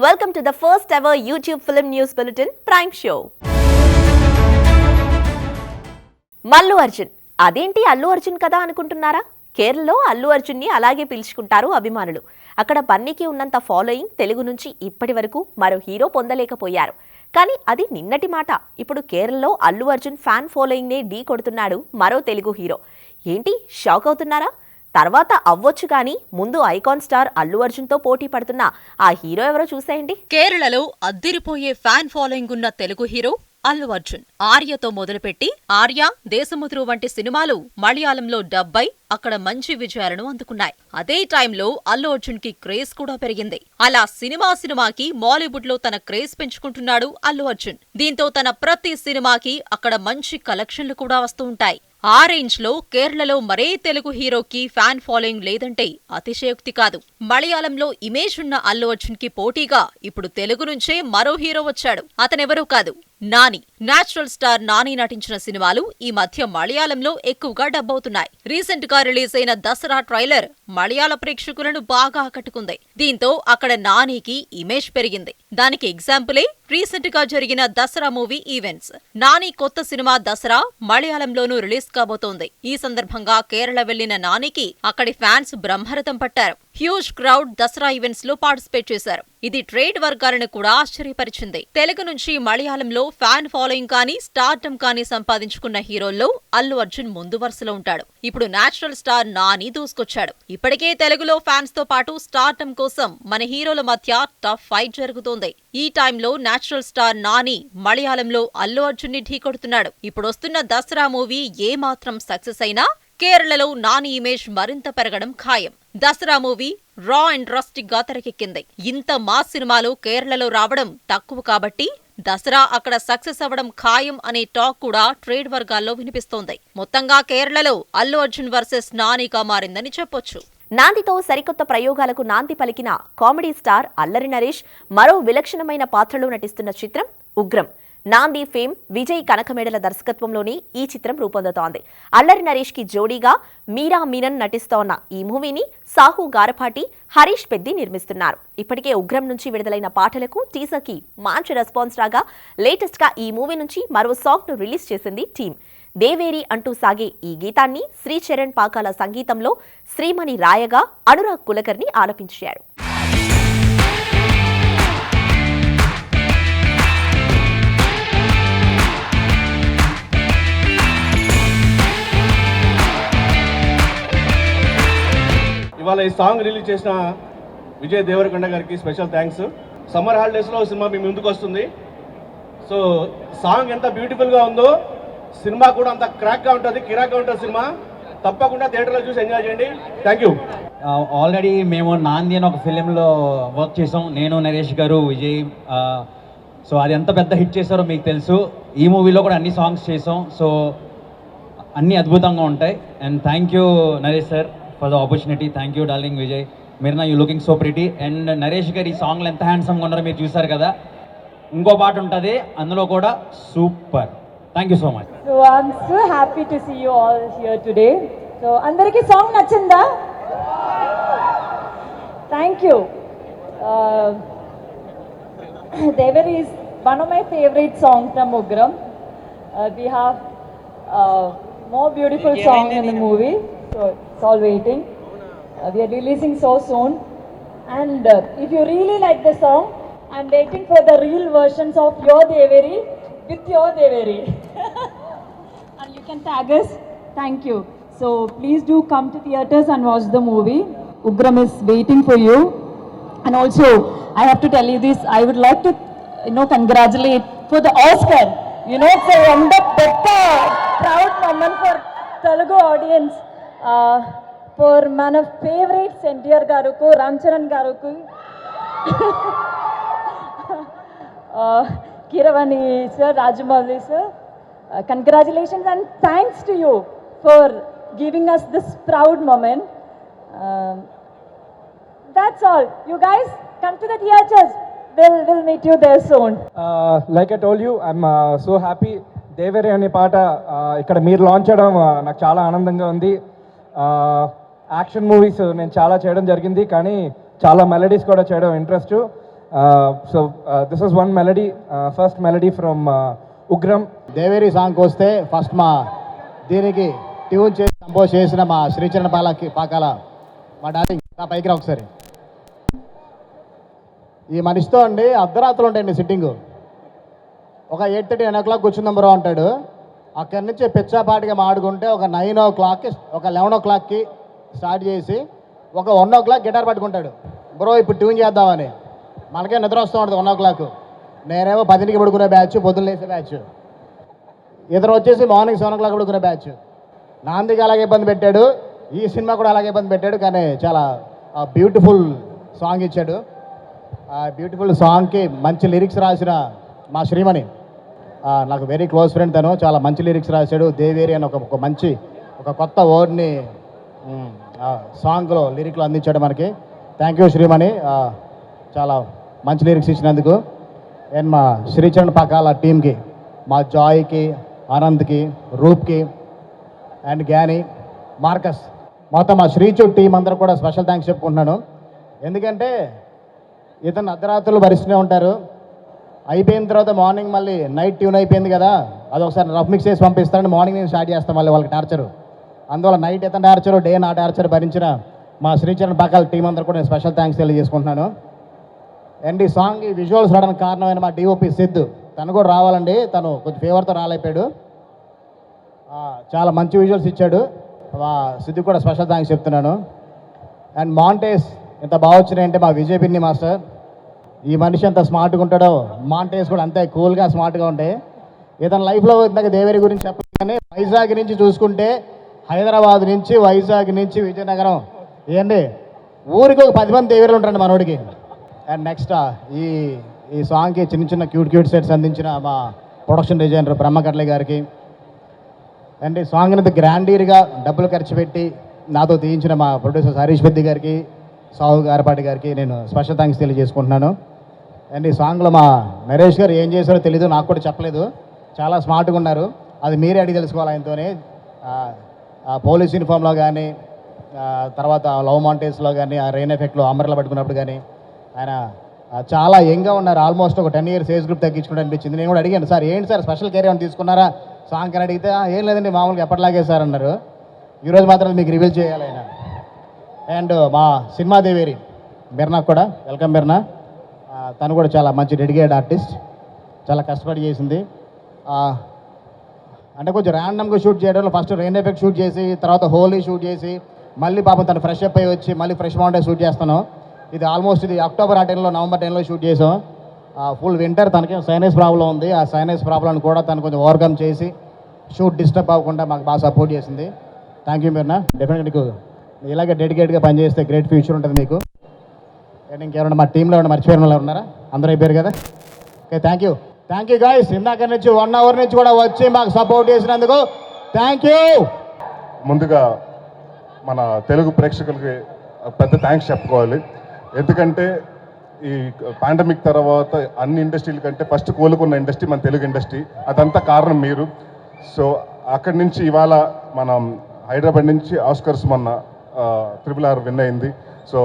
Welcome to the first ever YouTube Film News Bulletin Prime Show. Mallu Arjun అదేంటి అల్లు అర్జున్ కదా అనుకుంటున్నారా? కేరళలో అల్లు అర్జున్ని అలాగే పిలుచుకుంటారు అభిమానులు. అక్కడ బన్నీకి ఉన్నంత ఫాలోయింగ్ తెలుగు నుంచి ఇప్పటి వరకు మరో హీరో పొందలేకపోయారు. కానీ అది నిన్నటి మాట. ఇప్పుడు కేరళలో అల్లు అర్జున్ ఫ్యాన్ ఫాలోయింగ్ నే ఢీ కొడుతున్నాడు మరో తెలుగు హీరో. ఏంటి షాక్ అవుతున్నారా? తర్వాత అవ్వచ్చు కానీ ముందు ఐకాన్ స్టార్ అల్లు అర్జున్ తో పోటీ పడుతున్న ఆ హీరో ఎవరో చూసేయండి. కేరళలో అద్దిరిపోయే ఫ్యాన్ ఫాలోయింగ్ ఉన్న తెలుగు హీరో అల్లు అర్జున్. ఆర్యతో మొదలుపెట్టి ఆర్య, దేశముద్రు వంటి సినిమాలు మలయాళంలో డబ్బై అక్కడ మంచి విజయాలను అందుకున్నాయి. అదే టైంలో అల్లు అర్జున్ కి క్రేజ్ కూడా పెరిగింది. అలా సినిమాకి మాలీవుడ్ లో తన క్రేజ్ పెంచుకుంటున్నాడు అల్లు అర్జున్. దీంతో తన ప్రతి సినిమాకి అక్కడ మంచి కలెక్షన్లు కూడా వస్తూ ఉంటాయి. ఆ రేంజ్ లో కేరళలో మరే తెలుగు హీరోకి ఫ్యాన్ ఫాలోయింగ్ లేదంటే అతిశయోక్తి కాదు. మలయాళంలో ఇమేజ్ ఉన్న అల్లు అర్జున్ కి పోటీగా ఇప్పుడు తెలుగు నుంచే మరో హీరో వచ్చాడు. అతనెవరూ కాదు, నాని. నేచురల్ స్టార్ నాని నటించిన సినిమాలు ఈ మధ్య మలయాళంలో ఎక్కువగా డబ్బవుతున్నాయి. రీసెంట్ గా రిలీజ్ అయిన దసరా ట్రైలర్ మలయాళ ప్రేక్షకులను బాగా ఆకట్టుకుంది. దీంతో అక్కడ నానికి ఇమేజ్ పెరిగింది. దానికి ఎగ్జాంపులే రీసెంట్ గా జరిగిన దసరా మూవీ ఈవెంట్స్. నాని కొత్త సినిమా దసరా మలయాళంలోనూ రిలీజ్ కాబోతోంది. ఈ సందర్భంగా కేరళ వెళ్లిన నానికి అక్కడి ఫ్యాన్స్ బ్రహ్మరథం పట్టారు. హ్యూజ్ క్రౌడ్ దసరా ఈవెంట్స్ లో పార్టిసిపేట్ చేశారు. ఇది ట్రేడ్ వర్గాలను కూడా ఆశ్చర్యపరిచింది. తెలుగు నుంచి మలయాళంలో ఫ్యాన్ ఫాలోయింగ్ కానీ స్టార్డమ్ కానీ సంపాదించుకున్న హీరోల్లో అల్లు అర్జున్ ముందు వరుసలో ఉంటాడు. ఇప్పుడు నేచురల్ స్టార్ నాని దూసుకొచ్చాడు. ఇప్పటికే తెలుగులో ఫ్యాన్స్ తో పాటు స్టార్డమ్ కోసం మన హీరోల మధ్య టఫ్ ఫైట్ జరుగుతోంది. ఈ టైంలో నేచురల్ స్టార్ నాని మలయాళంలో అల్లు అర్జున్ ని ఢీకొడుతున్నాడు. ఇప్పుడొస్తున్న దసరా మూవీ ఏ మాత్రం సక్సెస్ అయినా కేరళలో నాని ఇమేజ్ మరింత పెరగడం ఖాయం. దసరా మూవీ రా అండ్ రస్టిక్ గా తెరకెక్కింది. ఇంత మాస్ సినిమాలు కేరళలో రావడం తక్కువ కాబట్టి దసరా అక్కడ సక్సెస్ అవ్వడం ఖాయం అనే టాక్ కూడా ట్రేడ్ వర్గాల్లో వినిపిస్తోంది. మొత్తంగా కేరళలో అల్లు అర్జున్ వర్సెస్ నానిగా మారిందని చెప్పొచ్చు. నాందితో సరికొత్త ప్రయోగాలకు నాంది పలికిన కామెడీ స్టార్ అల్లరి నరేష్ మరో విలక్షణమైన పాత్రలో నటిస్తున్న చిత్రం ఉగ్రం. నాంది ఫేమ్ విజయ్ కనకమేడల దర్శకత్వంలోని ఈ చిత్రం రూపొందుతోంది. అల్లరి నరేష్ కి జోడీగా మీరా మీనన్ నటిస్తోన్న ఈ మూవీని సాహు గారపాటి, హరీష్ పెద్ది నిర్మిస్తున్నారు. ఇప్పటికే ఉగ్రం నుంచి విడుదలైన పాటలకు టీజర్ కి మంచి రెస్పాన్స్ రాగా లేటెస్ట్ గా ఈ మూవీ నుంచి మరో సాంగ్ ను రిలీజ్ చేసింది టీమ్. దేవేరి అంటూ సాగే ఈ గీతాన్ని శ్రీచరణ్ పాకాల సంగీతంలో శ్రీమణి రాయగా అనురాగ్ కులకర్ని ఆలపించారు. ఇవాళ ఈ సాంగ్ రిలీజ్ చేసిన విజయ్ దేవరకొండ గారికి స్పెషల్ థ్యాంక్స్. సమ్మర్ హాలిడేస్లో సినిమా మీ ముందుకు వస్తుంది. సో సాంగ్ ఎంత బ్యూటిఫుల్గా ఉందో సినిమా కూడా అంత క్రాక్గా ఉంటుంది, కిరాక్గా ఉంటుంది సినిమా. తప్పకుండా థియేటర్లో చూసి ఎంజాయ్ చేయండి. Thank you. ఆల్రెడీ మేము నాంది అని ఒక ఫిలింలో వర్క్ చేసాం, నేను, నరేష్ గారు, విజయ్. సో అది ఎంత పెద్ద హిట్ చేశారో మీకు తెలుసు. ఈ మూవీలో కూడా అన్ని సాంగ్స్ చేసాం. సో అన్నీ అద్భుతంగా ఉంటాయి. And thank you Naresh sir for the opportunity. Thank you darling Vijay. మీరన్నా you looking so pretty. And Naresh garu ఈ సాంగ్లో ఎంత హ్యాండ్సమ్గా ఉన్నారో మీరు చూసారు కదా. ఇంకో పాట ఉంటుంది అందులో కూడా super. Thank you so much. So I'm so happy to see you all here today. So అందరికి సాంగ్ నచ్చిందా? Thank you. Deveri is one of my favorite songs from Ugram. We have more beautiful song in the movie. So it's all waiting. We are releasing so soon. And if you really like the song, I'm waiting for the real versions of your Deveri with your Deveri. And you can tag us. Thank you. So please do come to theaters and watch the movie. Ugram is waiting for you. And also, I have to tell you this. I would like to, congratulate for the Oscar. It's a proud moment for Telugu audience. For మన favourites NTR గారుకు, రామ్ చరణ్ గారుకు, Keeravani sir, Rajamouli sir, congratulations and thanks to you for giving us this proud moment. That's all. You guys come to the theaters. We'll meet you there soon. Like I told you, I'm so happy. దేవేరి అనే పాట ఇక్కడ మీరు launch చేయడం నాకు చాలా ఆనందంగా ఉంది. Action movies నేను చాలా చేయడం జరిగింది, కానీ చాలా మెలడీస్ కూడా చేయడం interest. This is one melody, first melody from Ugram. దేవేరి సాంగ్కి వస్తే ఫస్ట్ మా దీనికి ట్యూన్ చేసి కంపోజ్ చేసిన మా శ్రీచరణ్ పాకాల మా డార్లింగ్ నా పైకి రా ఒకసారి. ఈ మనిషితో అండి అర్ధరాత్రులు ఉంటాయండి సిట్టింగు. ఒక 8:30 9 o'clock కూర్చుందాం బ్రో అంటాడు. అక్కడి నుంచి పిచ్చాపాటిగా మాడుకుంటే ఒక 9 o'clock ఒక 11 o'clockకి స్టార్ట్ చేసి ఒక 1 o'clock గిటార్ పట్టుకుంటాడు. బ్రో ఇప్పుడు ట్యూన్ చేద్దామని. మనకే నిద్ర వస్తూ ఉంటుంది 1 o'clock. నేనేమో 10కి పడుకునే బ్యాచ్, పొద్దున్న లేసే బ్యాచ్. ఇతరు వచ్చేసి మార్నింగ్ 7 o'clock పడుకునే బ్యాచ్. నాందికి అలాగే ఇబ్బంది పెట్టాడు, ఈ సినిమా కూడా అలాగే ఇబ్బంది పెట్టాడు. కానీ చాలా బ్యూటిఫుల్ సాంగ్ ఇచ్చాడు. ఆ బ్యూటిఫుల్ సాంగ్కి మంచి లిరిక్స్ రాసిన మా శ్రీమణి, నాకు వెరీ క్లోజ్ ఫ్రెండ్. తను చాలా మంచి లిరిక్స్ రాశాడు. దేవేరి అని ఒక మంచి ఒక కొత్త వర్డ్ని సాంగ్లో లిరిక్లో అందించాడు మనకి. థ్యాంక్ యూ శ్రీమణి, చాలా మంచి లిరిక్స్ ఇచ్చినందుకు. అండ్ మా శ్రీచరణ్ పాకాల టీమ్కి, మా జాయ్కి, ఆనంద్కి, రూప్కి అండ్ గ్యానీ, మార్కస్, మొత్తం మా శ్రీచు టీం అందరూ కూడా స్పెషల్ థ్యాంక్స్ చెప్పుకుంటున్నాను. ఎందుకంటే ఇతను అర్ధరాత్రులు భరిస్తూనే ఉంటారు. అయిపోయిన తర్వాత మార్నింగ్ మళ్ళీ నైట్ ట్యూన్ అయిపోయింది కదా, అది ఒకసారి రఫ్ మిక్స్ చేసి పంపిస్తారని మార్నింగ్ నేను స్టార్ట్ చేస్తాను మళ్ళీ వాళ్ళకి టార్చరు. అందువల్ల నైట్ ఇతను టార్చరు, డే నా టార్చర్ భరించిన మా శ్రీచరణ్ పాకాల టీం అందరూ కూడా నేను స్పెషల్ థ్యాంక్స్ తెలియజేసుకుంటున్నాను. అండ్ ఈ సాంగ్ ఈ విజువల్స్ రావడానికి కారణమైన మా డిఓపి సిద్ధు, తను కూడా రావాలండి. తను కొంచెం ఫేవర్తో రాలేపాడు. చాలా మంచి విజువల్స్ ఇచ్చాడు. సిద్ధు కూడా స్పెషల్ థ్యాంక్స్ చెప్తున్నాను. అండ్ మాంటేజ్ ఎంత బాగా వచ్చినాయంటే మా విజయ్ పిన్ని మాస్టర్. ఈ మనిషి ఎంత స్మార్ట్గా ఉంటాడో మాంటేజ్ కూడా అంతే కూల్గా స్మార్ట్గా ఉంటాయి. ఇతని లైఫ్లో ఇందాక దేవేరి గురించి చెప్పగానే వైజాగ్ నుంచి చూసుకుంటే, హైదరాబాద్ నుంచి, వైజాగ్ నుంచి విజయనగరం, ఏంటి ఊరికి ఒక 10 మంది దేవేరులు ఉంటారండి మనోడికి. అండ్ నెక్స్ట్ ఈ సాంగ్కి చిన్న చిన్న క్యూట్ సెట్స్ అందించిన మా ప్రొడక్షన్ డిజైనర్ బ్రహ్మకట్ల గారికి, అండ్ ఈ సాంగ్ని ఇంత గ్రాండీర్గా డబ్బులు ఖర్చు పెట్టి నాతో తీయించిన మా ప్రొడ్యూసర్ హరీష్ పెద్ది గారికి, సాహు గారపాటి గారికి నేను స్పెషల్ థ్యాంక్స్ తెలియజేసుకుంటున్నాను. అండ్ ఈ సాంగ్లో మా నరేష్ గారు ఏం చేశారో తెలీదు, నాకు కూడా చెప్పలేదు. చాలా స్మార్ట్గా ఉన్నారు, అది మీరే అడిగి తెలుసుకోవాలి ఆయనతోనే. పోలీస్ యూనిఫామ్లో కానీ, తర్వాత లవ్ మాంటేజ్లో కానీ, ఆ రెయిన్ ఎఫెక్ట్లో అంబ్రెల్లా పట్టుకున్నప్పుడు కానీ ఆయన చాలా యంగ్గా ఉన్నారు. ఆల్మోస్ట్ ఒక 10 years ఏజ్ గ్రూప్ తగ్గించుకుంటూ అనిపించింది. నేను కూడా అడిగాను, సార్ ఏంటి సార్ స్పెషల్ కేర్ ఏమైనా తీసుకున్నారా సాంగ్ అని అడిగితే, ఏం లేదండి మామూలుగా ఎప్పటిలాగే సార్ అన్నారు. ఈరోజు మాత్రం మీకు రివీల్ చేయాలి ఆయన. అండ్ మా సినిమా దేవేరి మిర్నా కూడా, వెల్కమ్ మిర్నా. తను కూడా చాలా మంచి డెడికేటెడ్ ఆర్టిస్ట్, చాలా కష్టపడి చేసింది. అంటే కొంచెం ర్యాండమ్గా షూట్ చేయడంలో ఫస్ట్ రెయిన్ ఎఫెక్ట్ షూట్ చేసి, తర్వాత హోలీ షూట్ చేసి, మళ్ళీ పాపం తను ఫ్రెష్ అప్ అయ్యి వచ్చి మళ్ళీ ఫ్రెష్ మౌంటే షూట్ చేస్తాను. ఇది ఆల్మోస్ట్ ఇది అక్టోబర్ 10లో నవంబర్ 10లో షూట్ చేసాం. ఫుల్ వింటర్, తనకి సైనస్ ప్రాబ్లం ఉంది. ఆ సైనస్ ప్రాబ్లం కూడా తను కొంచెం ఓవర్కమ్ చేసి షూట్ డిస్టర్బ్ అవ్వకుండా మాకు బాగా సపోర్ట్ చేసింది. Thank you Mirna. డెఫినెట్గా నీకు ఇలాగే డెడికేట్గా పనిచేస్తే గ్రేట్ ఫ్యూచర్ ఉంటుంది మీకు. అండ్ ఇంకెవరైనా మా టీంలో ఏమైనా మర్చిపోయిన వాళ్ళు ఉన్నారా? అందరూ అయిపోయారు కదా. Okay, thank you guys. ఇందాక నుంచి 1 hour నుంచి కూడా వచ్చి మాకు సపోర్ట్ చేసినందుకు థ్యాంక్ యూ. ముందుగా మన తెలుగు ప్రేక్షకులకి పెద్ద థ్యాంక్స్ చెప్పుకోవాలి. ఎందుకంటే ఈ పాండమిక్ తర్వాత అన్ని ఇండస్ట్రీల కంటే ఫస్ట్ కోలుకున్న ఇండస్ట్రీ మన తెలుగు ఇండస్ట్రీ. అదంతా కారణం మీరు. సో అక్కడి నుంచి ఇవాళ మనం హైదరాబాద్ నుంచి ఆస్కర్స్ మొన్న RRR విన్ అయింది. సో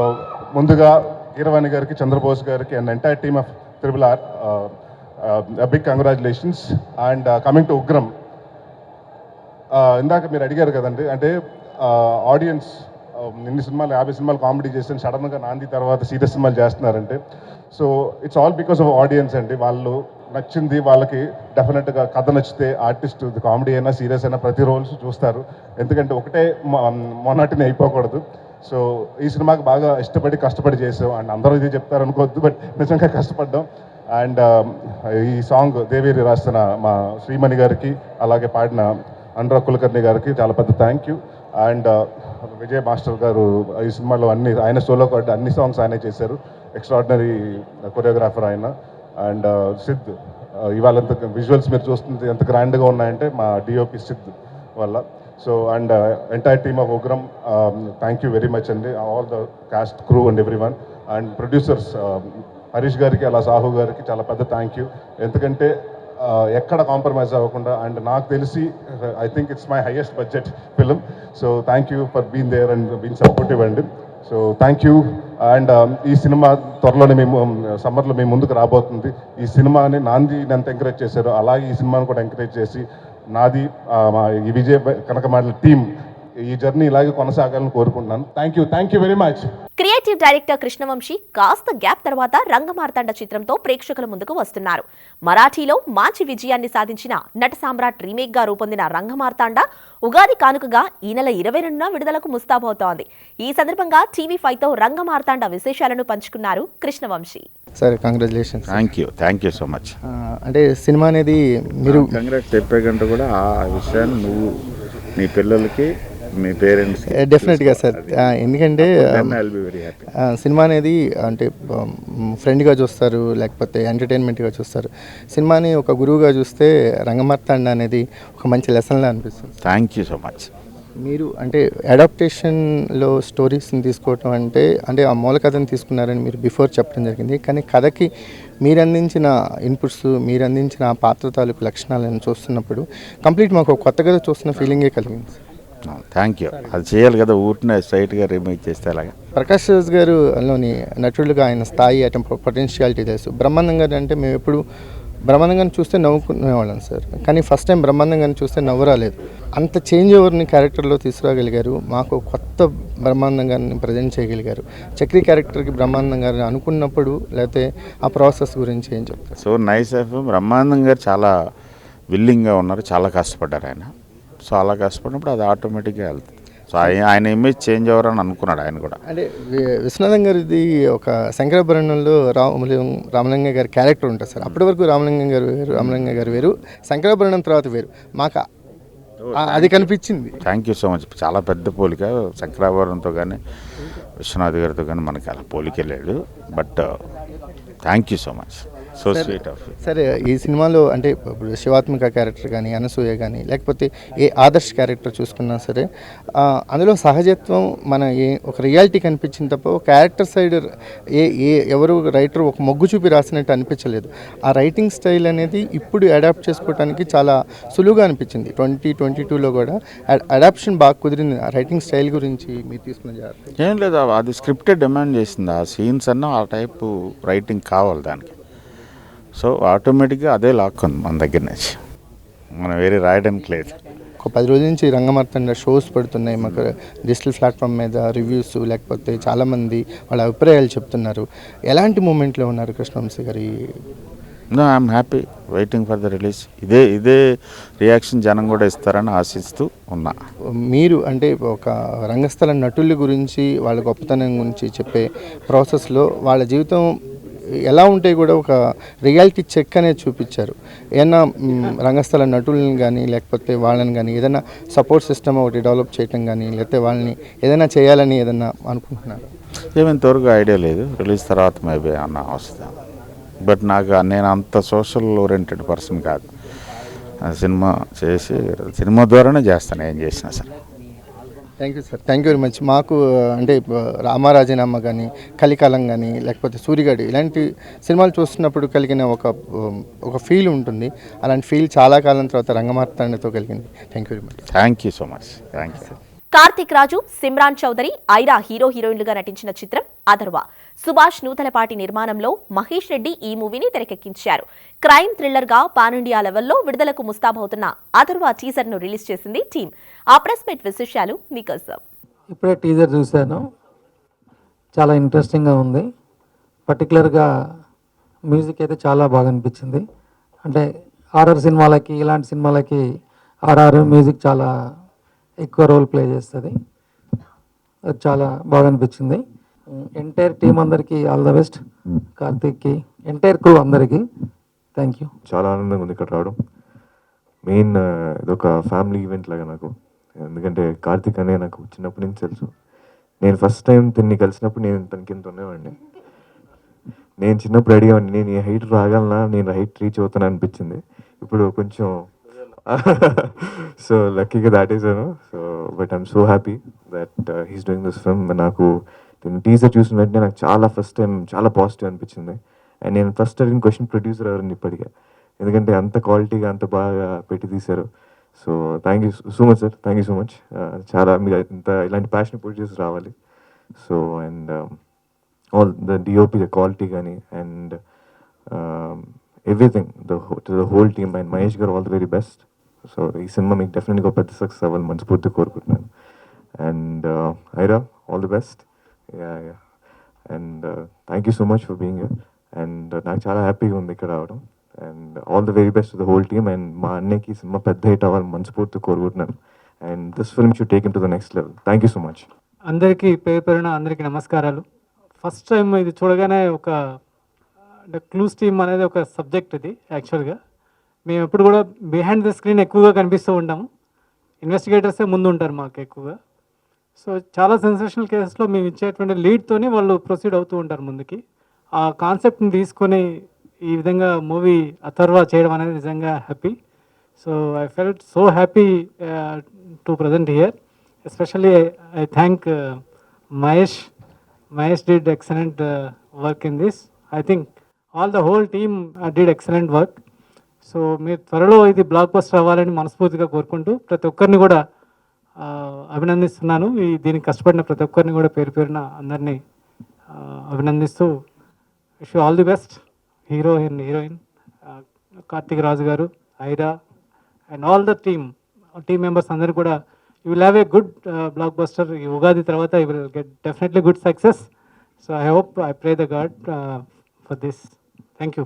ముందుగా కీరవాణి గారికి, చంద్రబోస్ గారికి and entire team of RRR big congratulations. And coming to Ugram, ఇందాక మీరు అడిగారు కదండి, అంటే ఆడియన్స్ ఇన్ని సినిమాలు 50 సినిమాలు కామెడీ చేసి సడన్గా నాంది తర్వాత సీరియస్ సినిమాలు చేస్తున్నారంటే, so it's all because of audience అండి. వాళ్ళు నచ్చింది వాళ్ళకి డెఫినెట్గా కథ నచ్చితే ఆర్టిస్ట్ కామెడీ అయినా సీరియస్ అయినా ప్రతి రోల్స్ చూస్తారు. ఎందుకంటే ఒకటే మొన్నటిని అయిపోకూడదు. సో ఈ సినిమాకి బాగా ఇష్టపడి కష్టపడి చేసాం. అండ్ అందరూ ఇది చెప్తారు అనుకోవద్దు, బట్ నిజంగా కష్టపడ్డాం. అండ్ ఈ సాంగ్ దేవేరి రాసిన మా శ్రీమణి గారికి, అలాగే పాడిన అనురాగ్ కులకర్ణి గారికి చాలా పెద్ద thank you. And Vijay master గారు ఈ సినిమాలో ఆయన సోలో కార్డు అన్ని సాంగ్స్ ఆయనే చేశారు. ఎక్స్ట్రాడినరీ కొరియోగ్రాఫర్ ఆయన. అండ్ సిద్, ఇవాళ ఎంత విజువల్స్ మీరు చూస్తుంది ఎంత గ్రాండ్గా ఉన్నాయంటే మా డిఓపి సిద్ వల్ల. So and entire team of Ugram, thank you very much అండి, all the cast, crew and everyone. And producers Harish గారికి, అలా సాహు గారికి చాలా పెద్ద థ్యాంక్ యూ. ఎందుకంటే ఎక్కడ కాంప్రమైజ్ అవ్వకుండా, అండ్ నాకు తెలిసి I think it's my highest budget film. So thank you for been there and been supportive అండి. So thank you. అండ్ ఈ సినిమా త్వరలోనే మేము సమ్మర్లో మీ ముందుకు రాబోతుంది. ఈ సినిమాని నాందిని ఎంత ఎంకరేజ్ చేశారో అలాగే ఈ సినిమాని కూడా ఎంకరేజ్ చేసి నాది ఈ విజయ్ కనకమాడల టీం ఈ జర్నీ ఇలాగే కొనసాగాలని కోరుకుంటున్నాను. Thank you very much. Creative director Krishna Vamsi కాస్త గ్యాప్ తర్వాత రంగమార్తాండ చిత్రంతో ప్రేక్షకుల ముందుకు వస్తున్నారు. మరాఠీలో మంచి విజయాన్ని సాధించిన నట సామ్రాట్ రీమేక్ గా రూపొందిన రంగమార్తాండ ఉగాది కానుకగా ఈ నెల 22న విడుదలకు ముస్తాబవుతోంది. ఈ సందర్భంగా TV5 తో రంగమార్తాండ విశేషాలను పంచుకున్నారు Krishna Vamsi. Sir congratulations. Thank you so much. అంటే సినిమా అనేది మీరు కంగ్రాట్స్ చెప్పే కంటే కూడా ఆ విషయాన్ని నువ్వు నీ పిల్లలకి మీ పేరెంట్స్ డెఫినెట్గా సార్, ఎందుకంటే సినిమా అనేది అంటే ఫ్రెండ్గా చూస్తారు, లేకపోతే ఎంటర్టైన్మెంట్గా చూస్తారు. సినిమాని ఒక గురువుగా చూస్తే రంగమార్తాండ అనేది ఒక మంచి లెసన్లా అనిపిస్తుంది. Thank you so much. మీరు అంటే అడాప్టేషన్లో స్టోరీస్ని తీసుకోవటం అంటే ఆ మూల కథను తీసుకున్నారని మీరు బిఫోర్ చెప్పడం జరిగింది. కానీ కథకి మీరు అందించిన ఇన్పుట్స్, మీరు అందించిన ఆ పాత్ర తాలూకు లక్షణాలను చూస్తున్నప్పుడు కంప్లీట్ మాకు కొత్త కథ చూస్తున్న ఫీలింగే కలిగింది. Thank you. అది చేయాలి కదా, ఊరినే స్ట్రైట్గా రీమేక్ చేస్తే అలాగా. ప్రకాష్ రాజ్ గారు అందులోని నటుడుగా ఆయన స్థాయి అటు పొటెన్షియాలిటీ తెలుసు. బ్రహ్మానందం గారు అంటే మేము ఎప్పుడు బ్రహ్మానందం గారిని చూస్తే నవ్వుకునేవాళ్ళం సార్, కానీ ఫస్ట్ టైం బ్రహ్మానందం గారిని చూస్తే నవ్వు రాలేదు. అంత చేంజ్ ఓవర్ని క్యారెక్టర్లో తీసుకురాగలిగారు. మాకు కొత్త బ్రహ్మానందం గారిని ప్రజెంట్ చేయగలిగారు. చక్రి క్యారెక్టర్కి బ్రహ్మానందం గారిని అనుకున్నప్పుడు లేకపోతే ఆ ప్రాసెస్ గురించి ఏం చెప్తారు? సో నైస్ ఆఫ్ బ్రహ్మానందం గారు చాలా విల్లింగ్గా ఉన్నారు, చాలా కష్టపడ్డారు ఆయన. సో అలా కష్టపడినప్పుడు అది ఆటోమేటిక్గా వెళ్తుంది. సో ఆయన ఇమేజ్ చేంజ్ అవ్వరని అనుకున్నాడు ఆయన కూడా. అంటే విశ్వనాథం గారిది ఒక శంకరాభరణంలో రామలింగ గారి క్యారెక్టర్ ఉంటుంది సార్. అప్పటి వరకు రామలింగ గారు వేరు, శంకరాభరణం తర్వాత వేరు. మాకు అది కనిపించింది. Thank you so much. చాలా పెద్ద పోలిక శంకరాభరణంతో కానీ విశ్వనాథ్ గారితో కానీ మనకి అలా పోలిక లేదు. But thank you so much. So sweet of. సరే, ఈ సినిమాలో అంటే ఇప్పుడు శివాత్మిక క్యారెక్టర్ కానీ, అనసూయ కానీ, లేకపోతే ఏ ఆదర్శ్ క్యారెక్టర్ చూసుకున్నా సరే అందులో సహజత్వం ఒక రియాలిటీ కనిపించింది తప్ప ఒక క్యారెక్టర్ సైడ్ ఎవరు రైటర్ ఒక మొగ్గు చూపి రాసినట్టు అనిపించలేదు. ఆ రైటింగ్ స్టైల్ అనేది ఇప్పుడు అడాప్ట్ చేసుకోవడానికి చాలా సులువుగా అనిపించింది. 2022లో కూడా అడాప్షన్ బాగా కుదిరింది. ఆ రైటింగ్ స్టైల్ గురించి మీరు తీసుకున్న జాగ్రత్త ఏం లేదు, అది స్క్రిప్టే డిమాండ్ చేసింది. ఆ సీన్స్ అన్న ఆ టైపు రైటింగ్ కావాలి దానికి. సో ఆటోమేటిక్గా అదే లాక్కుంది మన దగ్గర నుంచి, మనం వేరే రాయడానికి లేదు. ఒక 10 రోజుల నుంచి రంగమార్తాండ షోస్ పడుతున్నాయి మాకు డిజిటల్ ప్లాట్ఫామ్ మీద, రివ్యూస్, లేకపోతే చాలామంది వాళ్ళ అభిప్రాయాలు చెప్తున్నారు. ఎలాంటి మూమెంట్లో ఉన్నారు కృష్ణవంశీ గారి? No, I'm happy, waiting for the release. ఇదే రియాక్షన్ జనం కూడా ఇస్తారని ఆశిస్తూ ఉన్నా. మీరు అంటే ఒక రంగస్థల నటుల గురించి, వాళ్ళ గొప్పతనం గురించి చెప్పే ప్రాసెస్లో వాళ్ళ జీవితం ఎలా ఉంటే కూడా ఒక రియాలిటీ చెక్ అనేది చూపించారు. ఏదైనా రంగస్థల నటులను కానీ, లేకపోతే వాళ్ళని కానీ ఏదైనా సపోర్ట్ సిస్టమ్ ఒకటి డెవలప్ చేయటం కానీ, లేకపోతే వాళ్ళని ఏదైనా చేయాలని ఏదైనా అనుకుంటున్నారు? ఏమైంతవరకు ఐడియా లేదు. రిలీజ్ తర్వాత మేబీ అన్న వస్తుంది. బట్ నేను అంత సోషల్ ఓరియంటెడ్ పర్సన్ కాదు. సినిమా ద్వారానే చేస్తాను ఏం చేసినా సరే. Thank you sir, thank you very much. మాకు అంటే రామారాజీనామా కానీ, కలికాలం కానీ, లేకపోతే సూరిగాడి ఇలాంటి సినిమాలు చూస్తున్నప్పుడు కలిగిన ఒక ఫీల్ ఉంటుంది. అలాంటి ఫీల్ చాలా కాలం తర్వాత రంగమార్తాండతో కలిగింది. Thank you very much. Thank you so much. Thank you. Karthik Raju, Simran Chaudhary, Aira హీరోయిన్లుగా నటించిన చిత్రం అథర్వ. సుభాష్ నూతలపాటి నిర్మాణంలో మహేష్ రెడ్డి ఈ మూవీని తెరకెక్కించారు. క్రైమ్ థ్రిల్లర్ గా పాన్ ఇండియా లెవెల్లో విడుదలకు ముస్తాబవుతున్న అథర్వ టీజర్ ను రిలీజ్ చేసింది టీం. ఆ ప్రెస్ మీట్ విశేషాలు మీకోసం. ఇప్పుడే టీజర్ చూశాను, చాలా ఇంట్రెస్టింగ్గా ఉంది. పర్టికులర్గా మ్యూజిక్ అయితే చాలా బాగా అనిపించింది. అంటే హారర్ సినిమాలకి, ఇలాంటి సినిమాలకి ఆర్ఆర్ మ్యూజిక్ చాలా ఎక్కువ రోల్ ప్లే చేస్తుంది. అది చాలా బాగా అనిపించింది. ఎంటైర్ టీం అందరికీ ఆల్ ద బెస్ట్. కార్తిక్కి, ఎంటైర్ క్రూ అందరికీ థ్యాంక్ యూ. చాలా ఆనందంగా ఉంది ఇక్కడ రావడం. మెయిన్ ఇదొక ఫ్యామిలీ ఈవెంట్ లాగా నాకు, ఎందుకంటే కార్తిక్ అనే నాకు చిన్నప్పటి నుంచి తెలుసు. నేను ఫస్ట్ టైం తిన్ని కలిసినప్పుడు నేను తనకి ఎంత ఉండేవాడిని. నేను చిన్నప్పుడు అడిగేవాడిని, నేను ఈ హైట్ రాగలనా, నేను హైట్ రీచ్ అవుతాను అనిపించింది. ఇప్పుడు కొంచెం సో లక్కీగా దాటేసాను. So but I'm so happy that he's doing this film. నాకు టీజర్ చూసిన వెంటనే నాకు ఫస్ట్ టైం చాలా పాజిటివ్ అనిపించింది. అండ్ నేను ఫస్ట్ అడిగిన క్వశ్చన్ ప్రొడ్యూసర్ ఎవరండి ఇప్పటికే, ఎందుకంటే అంత క్వాలిటీగా అంత బాగా పెట్టి తీశారు. So thank you so much sir, thank you so much. చాలా మీరు ఇలాంటి ప్యాషన్ ప్రొడ్యూసర్ రావాలి. So and all the DOP, the quality gani, and everything, to the whole team, and Mahesh garu all the very best. So ee cinema meeku definitely go pedda success avval manspurti korukuntunanu. And Ira, all the best. Yeah. And thank you so much for being here. And నాకు చాలా హ్యాపీగా ఉంది ఇక్కడ రావడం. And all the very best to the whole team. And మా అన్నకి cinema పెద్ద hit అవ్వాలి మనస్ఫూర్తి కోరుకుంటున్నాను. And this film should take him to the next level. Thank you so much. అందరికీ పేరున అందరికీ నమస్కారాలు. ఫస్ట్ టైం ఇది చూడగానే ఒక క్లూస్ టీమ్ అనేది ఒక సబ్జెక్ట్ ఇది. యాక్చువల్గా మేము ఎప్పుడు కూడా బిహైండ్ ద స్క్రీన్ ఎక్కువగా కనిపిస్తూ ఉంటాము, ఇన్వెస్టిగేటర్సే ముందు ఉంటారు మాకు ఎక్కువగా. సో చాలా సెన్సేషనల్ కేసెస్లో మేము ఇచ్చేటువంటి లీడ్తోని వాళ్ళు ప్రొసీడ్ అవుతూ ఉంటారు ముందుకి. ఆ కాన్సెప్ట్ని తీసుకొని ఈ విధంగా మూవీ అథర్వా చేయడం అనేది నిజంగా happy. So I felt so happy to present here. Especially I thank Mahesh. Mahesh did excellent work in this. I think all the whole team did excellent work. So మీరు త్వరలో ఇది బ్లాక్ బస్టర్ అవ్వాలని మనస్ఫూర్తిగా కోరుకుంటూ ప్రతి ఒక్కరిని కూడా అభినందిస్తున్నాను. దీనికి కష్టపడిన ప్రతి ఒక్కరిని కూడా పేరున అందరినీ అభినందిస్తూ wish you all the best. Heroine Karthik Raju garu, Aira and all the team members అందరూ కూడా you will have a good blockbuster. Ugadi tarvata you will get definitely good success. So I pray the God for this. Thank you.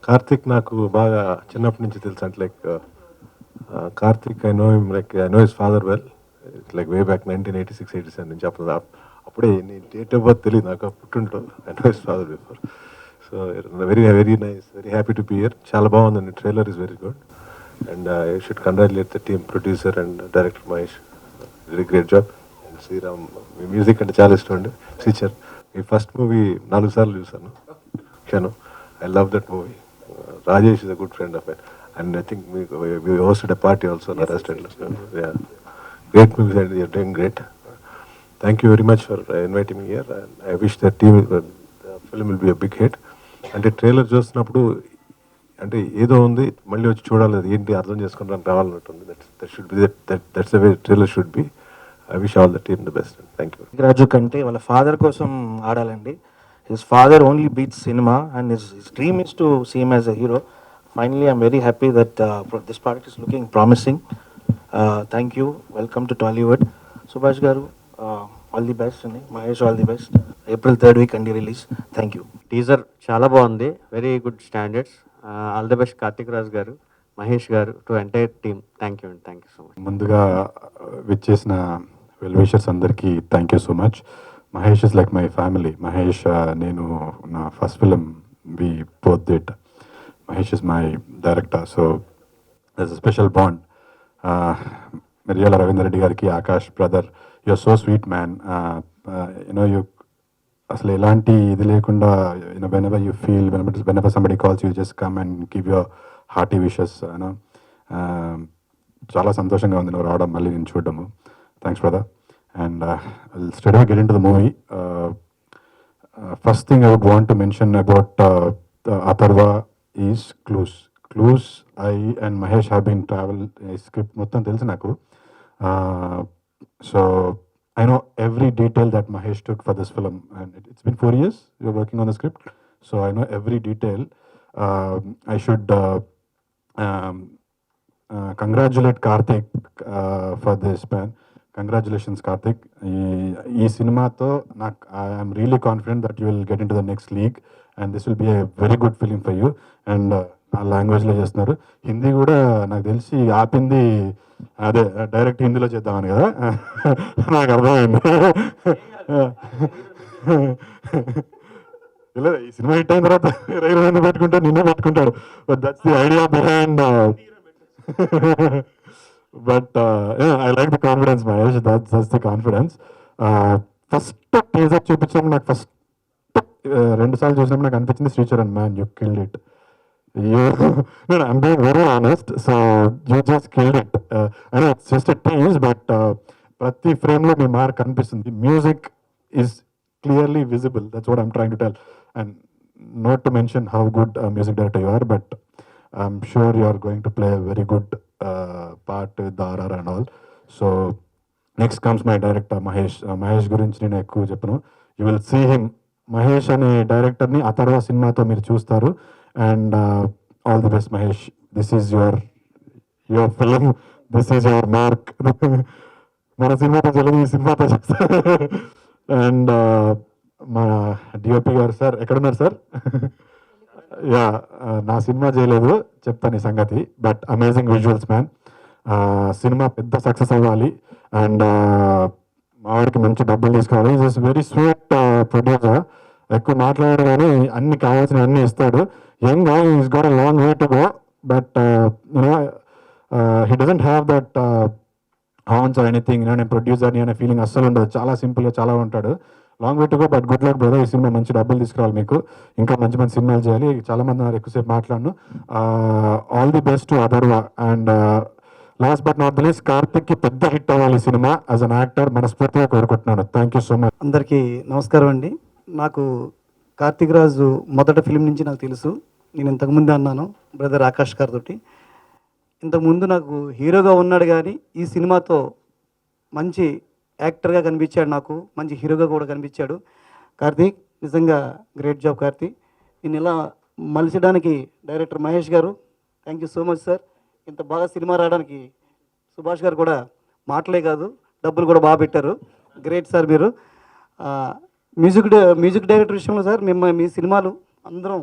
Karthik నాకు బాగా చిన్నప్పటి నుంచి తెలుసు. అంటే like Karthik I know him, like I know his father well. Like way back 1986-87 నుంచి. అప్పుడే నీ date of birth తెలియదు నాకు, పుట్టుంటో I know his father before. So very nice, very happy to be here. చాలా బాగుందండి, trailer is very good. And I should congratulate the team, producer and director Mahesh. Very great job. And Sriram, మీ music అంటే చాలా ఇష్టం అండి. Teacher, మీ first movie 4 సార్లు చూసాను, Kshanam. I love that movie. Rajesh is a good friend of mine. And I think we hosted a party also in the restaurant. Yeah, great movies and you're doing great. Thank you very much for inviting me here. And I wish the film will be a big hit. అంటే trailer చూస్తున్నప్పుడు అంటే ఏదో ఉంది, మళ్ళీ వచ్చి చూడాలి, అది ఏంటి అర్థం చేసుకుంటాను రావాలన్నట్టుంది. That's the way trailer should be. I wish all the team the best. Thank you. Raju కంటే వాళ్ళ ఫాదర్ కోసం ఆడాలండి. His father only beats cinema and his dream is to see him as a hero. Finally I'm very happy that this project is looking promising. Thank you. Welcome to Tollywood. Subhash garu all the best అండి. Mahesh all the best. April 3rd week అండి release. Thank you. Teaser చాలా బాగుంది, very good standards. All the best Karthik Raj garu, Mahesh garu, to entire team. Thank you అండి. Thank you so much. ముందుగా విచ్చేసిన well wishers అందరికీ thank you so much. Mahesh is like my family. Mahesh, నేను నా first film we both did. Mahesh is my director, so that's a special bond. Miryala Ravinder Reddy గారికి, Akash brother, you are so sweet man. You know you అసలు ఎలాంటి ఇది లేకుండా whenever you feel, whenever somebody calls you, just come and give your hearty wishes. చాలా సంతోషంగా ఉంది నువ్వు రావడం, మళ్ళీ నేను చూడడము. Thanks brother. And straight away get into the movie. First thing I would want to mention about Atharva is clues. I and Mahesh have been travel script మొత్తం తెలుసు నాకు. So I know every detail that Mahesh took for this film, and it's been 4 years you're working on the script, so I know every detail. I should congratulate Karthik for this, man. Congratulations, Karthik. Ee cinema tho I am really confident that you will get into the next league, and this will be a very good film for you. And ఆ లాంగ్వేజ్లో చేస్తున్నారు. హిందీ కూడా నాకు తెలిసి ఆపింది అదే direct హిందీలో చేద్దామని కదా, నాకు అర్థమైంది. ఇలా ఈ సినిమా హిట్ అయిన తర్వాత 20 మంది పెట్టుకుంటే నిన్నే పెట్టుకుంటాడు. But that's the idea behind. But I like the confidence Mahesh. That's the confidence. First teaser చూపించినప్పుడు నాకు ఫస్ట్ 2 సార్లు చూసినప్పుడు నాకు అనిపించింది Sricharan, man you killed it. I'm being very honest, so you just killed it. I know it's just a tease, but ప్రతి ఫ్రేమ్లో మీ mark కనిపిస్తుంది. Music is clearly visible. That's what I'm trying to tell. And not to mention how good a music director you are, but I'm sure you are going to play a very good part with the RR and all. So next comes my director Mahesh. Mahesh గురించి నేను ఎక్కువ చెప్పను. You will see him. Mahesh అనే డైరెక్టర్ని అథర్వ సినిమాతో మీరు చూస్తారు. And all the best Mahesh. This is your film, this is your mark. మన సినిమాతో తెలుగు, ఈ సినిమాతో చేస్తారు. అండ్ మన డిఓపి గారు సార్ ఎక్కడున్నారు సార్? యా, నా సినిమా చేయలేదు చెప్తాను ఈ సంగతి, but amazing visuals man. Cinema పెద్ద సక్సెస్ అవ్వాలి అండ్ మా వాడికి మంచి డబ్బులు తీసుకోవాలి. Is very sweet producer. ఎక్కువ మాట్లాడాడు కానీ అన్ని కావాల్సిన అన్ని ఇస్తాడు. Young guy, is got a long way to go, but he doesn't have that horns or anything. నేను ప్రొడ్యూసర్ని అనే ఫీలింగ్ అస్సలు ఉండదు. చాలా సింపుల్గా చాలా ఉంటాడు. Long way to go, but good luck brother. ఈ సినిమా మంచి డబ్బులు తీసుకురావాలి మీకు. ఇంకా మంచి మంచి సినిమాలు చేయాలి. చాలామంది నాకు ఎక్కువసేపు మాట్లాడను. All the best to Atharva. And last but not the least, కార్తిక్కి పెద్ద హిట్ అవ్వాలి ఈ సినిమా. యాజ్ అన్ యాక్టర్ మనస్ఫూర్తిగా కోరుకుంటున్నాను. Thank you so much. అందరికీ నమస్కారం అండి. నాకు కార్తిక్ రాజు మొదటి ఫిలిం నుంచి నాకు తెలుసు. నేను ఇంతకుముందే అన్నాను బ్రదర్ ఆకాష్ గారితో. ఇంతకుముందు నాకు హీరోగా ఉన్నాడు కానీ ఈ సినిమాతో మంచి యాక్టర్గా కనిపించాడు, నాకు మంచి హీరోగా కూడా కనిపించాడు. కార్తీక్ నిజంగా గ్రేట్ జాబ్ కార్తీక్. నేను ఇలా మలిచడానికి డైరెక్టర్ మహేష్ గారు, thank you so much sir. ఇంత బాగా సినిమా రావడానికి సుభాష్ గారు కూడా మాటలే కాదు డబ్బులు కూడా బాగా పెట్టారు. గ్రేట్ సార్ మీరు. మ్యూజిక్ డైరెక్టర్ విషయంలో సార్ మీ సినిమాలు అందరం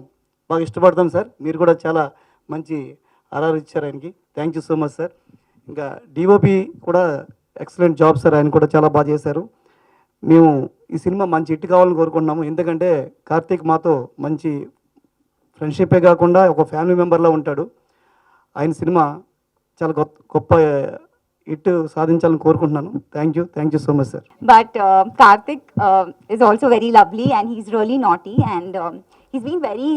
బాగా ఇష్టపడతాం సార్. మీరు కూడా చాలా మంచి ఆర్ఆర్ ఇచ్చారు ఆయనకి. Thank you so much sir. ఇంకా డిఓపి కూడా ఎక్సలెంట్ జాబ్ సార్. ఆయన కూడా చాలా బాగా చేశారు. మేము ఈ సినిమా మంచి హిట్ కావాలని కోరుకుంటున్నాము. ఎందుకంటే కార్తీక్ మాతో మంచి ఫ్రెండ్షిప్పే కాకుండా ఒక ఫ్యామిలీ మెంబర్లా ఉంటాడు. ఆయన సినిమా చాలా గొప్ప హిట్ సాధించాలని కోరుకుంటున్నాను. Thank you so much sir. But Karthik is also very lovely and he's really naughty and he's been very,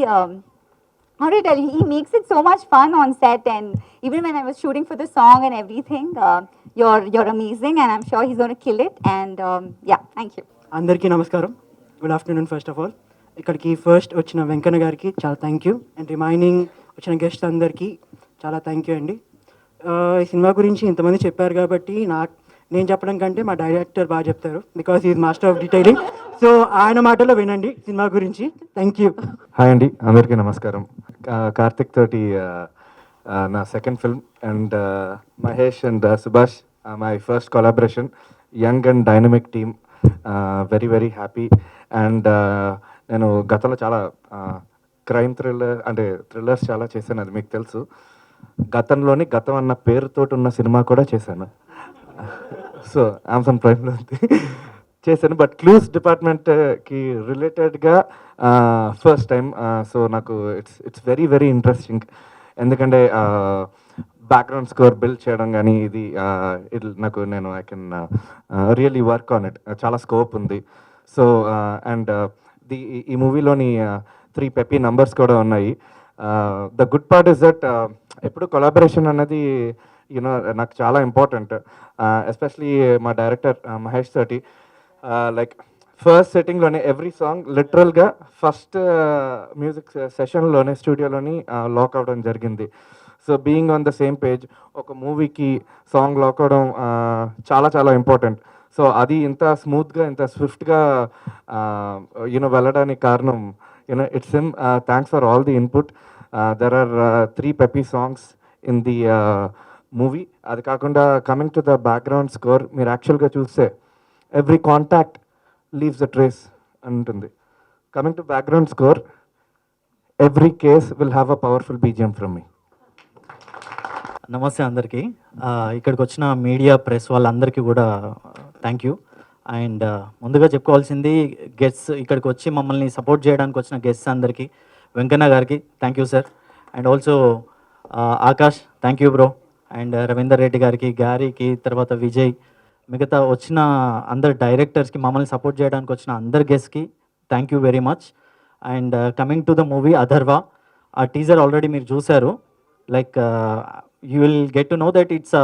how do I tell you, he makes it so much fun on set, and even when I was shooting for the song and everything, you're amazing and I'm sure he's going to kill it and yeah, thank you. అందరికీ నమస్కారం. Good afternoon. First of all ఇక్కడికి first వచ్చిన వెంకన్న గారికి చాలా thank you, and remaining వచ్చిన guest అందరికీ చాలా thank you అండి. ఈ సినిమా గురించి ఇంతమంది చెప్పారు కాబట్టి నేను చెప్పడం కంటే మా డైరెక్టర్ బాగా చెప్తారు, because is master of detailing. So ఆయన మాటలో వినండి సినిమా గురించి. Thank you. హాయ్ అండి, అందరికీ నమస్కారం. కార్తిక్ తోటి నా second film and Mahesh and Subhash my first collaboration. Young and dynamic team, very very happy. And నేను గతంలో చాలా క్రైమ్ థ్రిల్లర్స్ చాలా చేశాను, అది మీకు తెలుసు. గతంలోని గతం అన్న పేరుతో ఉన్న సినిమా కూడా చేశాను. సో అమెజాన్ ప్రైమ్లో చేశాను, బట్ క్లూస్ డిపార్ట్మెంట్కి రిలేటెడ్గా ఫస్ట్ టైం. సో నాకు ఇట్స్ వెరీ వెరీ ఇంట్రెస్టింగ్. ఎందుకంటే బ్యాక్గ్రౌండ్ స్కోర్ బిల్డ్ చేయడం కానీ ఇది నేను I can really work on it. చాలా స్కోప్ ఉంది. సో అండ్ ఈ మూవీలోని 3 పెప్పీ నంబర్స్ కూడా ఉన్నాయి. The good part is that ఎప్పుడు కొలాబరేషన్ అన్నది యూనో నాకు చాలా ఇంపార్టెంట్, ఎస్పెషలీ మా డైరెక్టర్ మహేష్ తోటి. లైక్ ఫస్ట్ సెట్టింగ్లోనే ఎవ్రీ సాంగ్ లిటరల్గా ఫస్ట్ మ్యూజిక్ సెషన్లోనే స్టూడియోలోని లాక్ అవడం జరిగింది. So being on the same page, ఒక మూవీకి సాంగ్ లాక్ అవడం చాలా చాలా ఇంపార్టెంట్. సో అది ఇంత స్మూత్గా ఇంత స్విఫ్ట్గా యూనో వెళ్ళడానికి కారణం it's him. Thanks for all the input. There are 3 peppy songs in the movie. అది కాకుండా coming to the background score, మీరు యాక్చువల్గా చూస్తే ఎవ్రీ కాంటాక్ట్ లీవ్స్ అ ట్రేస్ అని ఉంటుంది. Coming to background score, every case will have a powerful BGM from మీ. నమస్తే అందరికీ. ఇక్కడికి వచ్చిన మీడియా ప్రెస్ వాళ్ళందరికీ కూడా థ్యాంక్ యూ. అండ్ ముందుగా చెప్పుకోవాల్సింది గెస్ట్స్, ఇక్కడికి వచ్చి మమ్మల్ని సపోర్ట్ చేయడానికి వచ్చిన గెస్ట్స్ అందరికీ, వెంకన్న గారికి thank you sir. And also Akash thank you bro. And Ravinder Reddy గారికి, గ్యారీకి, తర్వాత విజయ్, మిగతా వచ్చిన అందరు డైరెక్టర్స్కి, మమ్మల్ని సపోర్ట్ చేయడానికి వచ్చిన అందరు గెస్ట్కి thank you very much. And coming to the movie Atharva, ఆ టీజర్ ఆల్రెడీ మీరు చూశారు. Like you will get to know that it's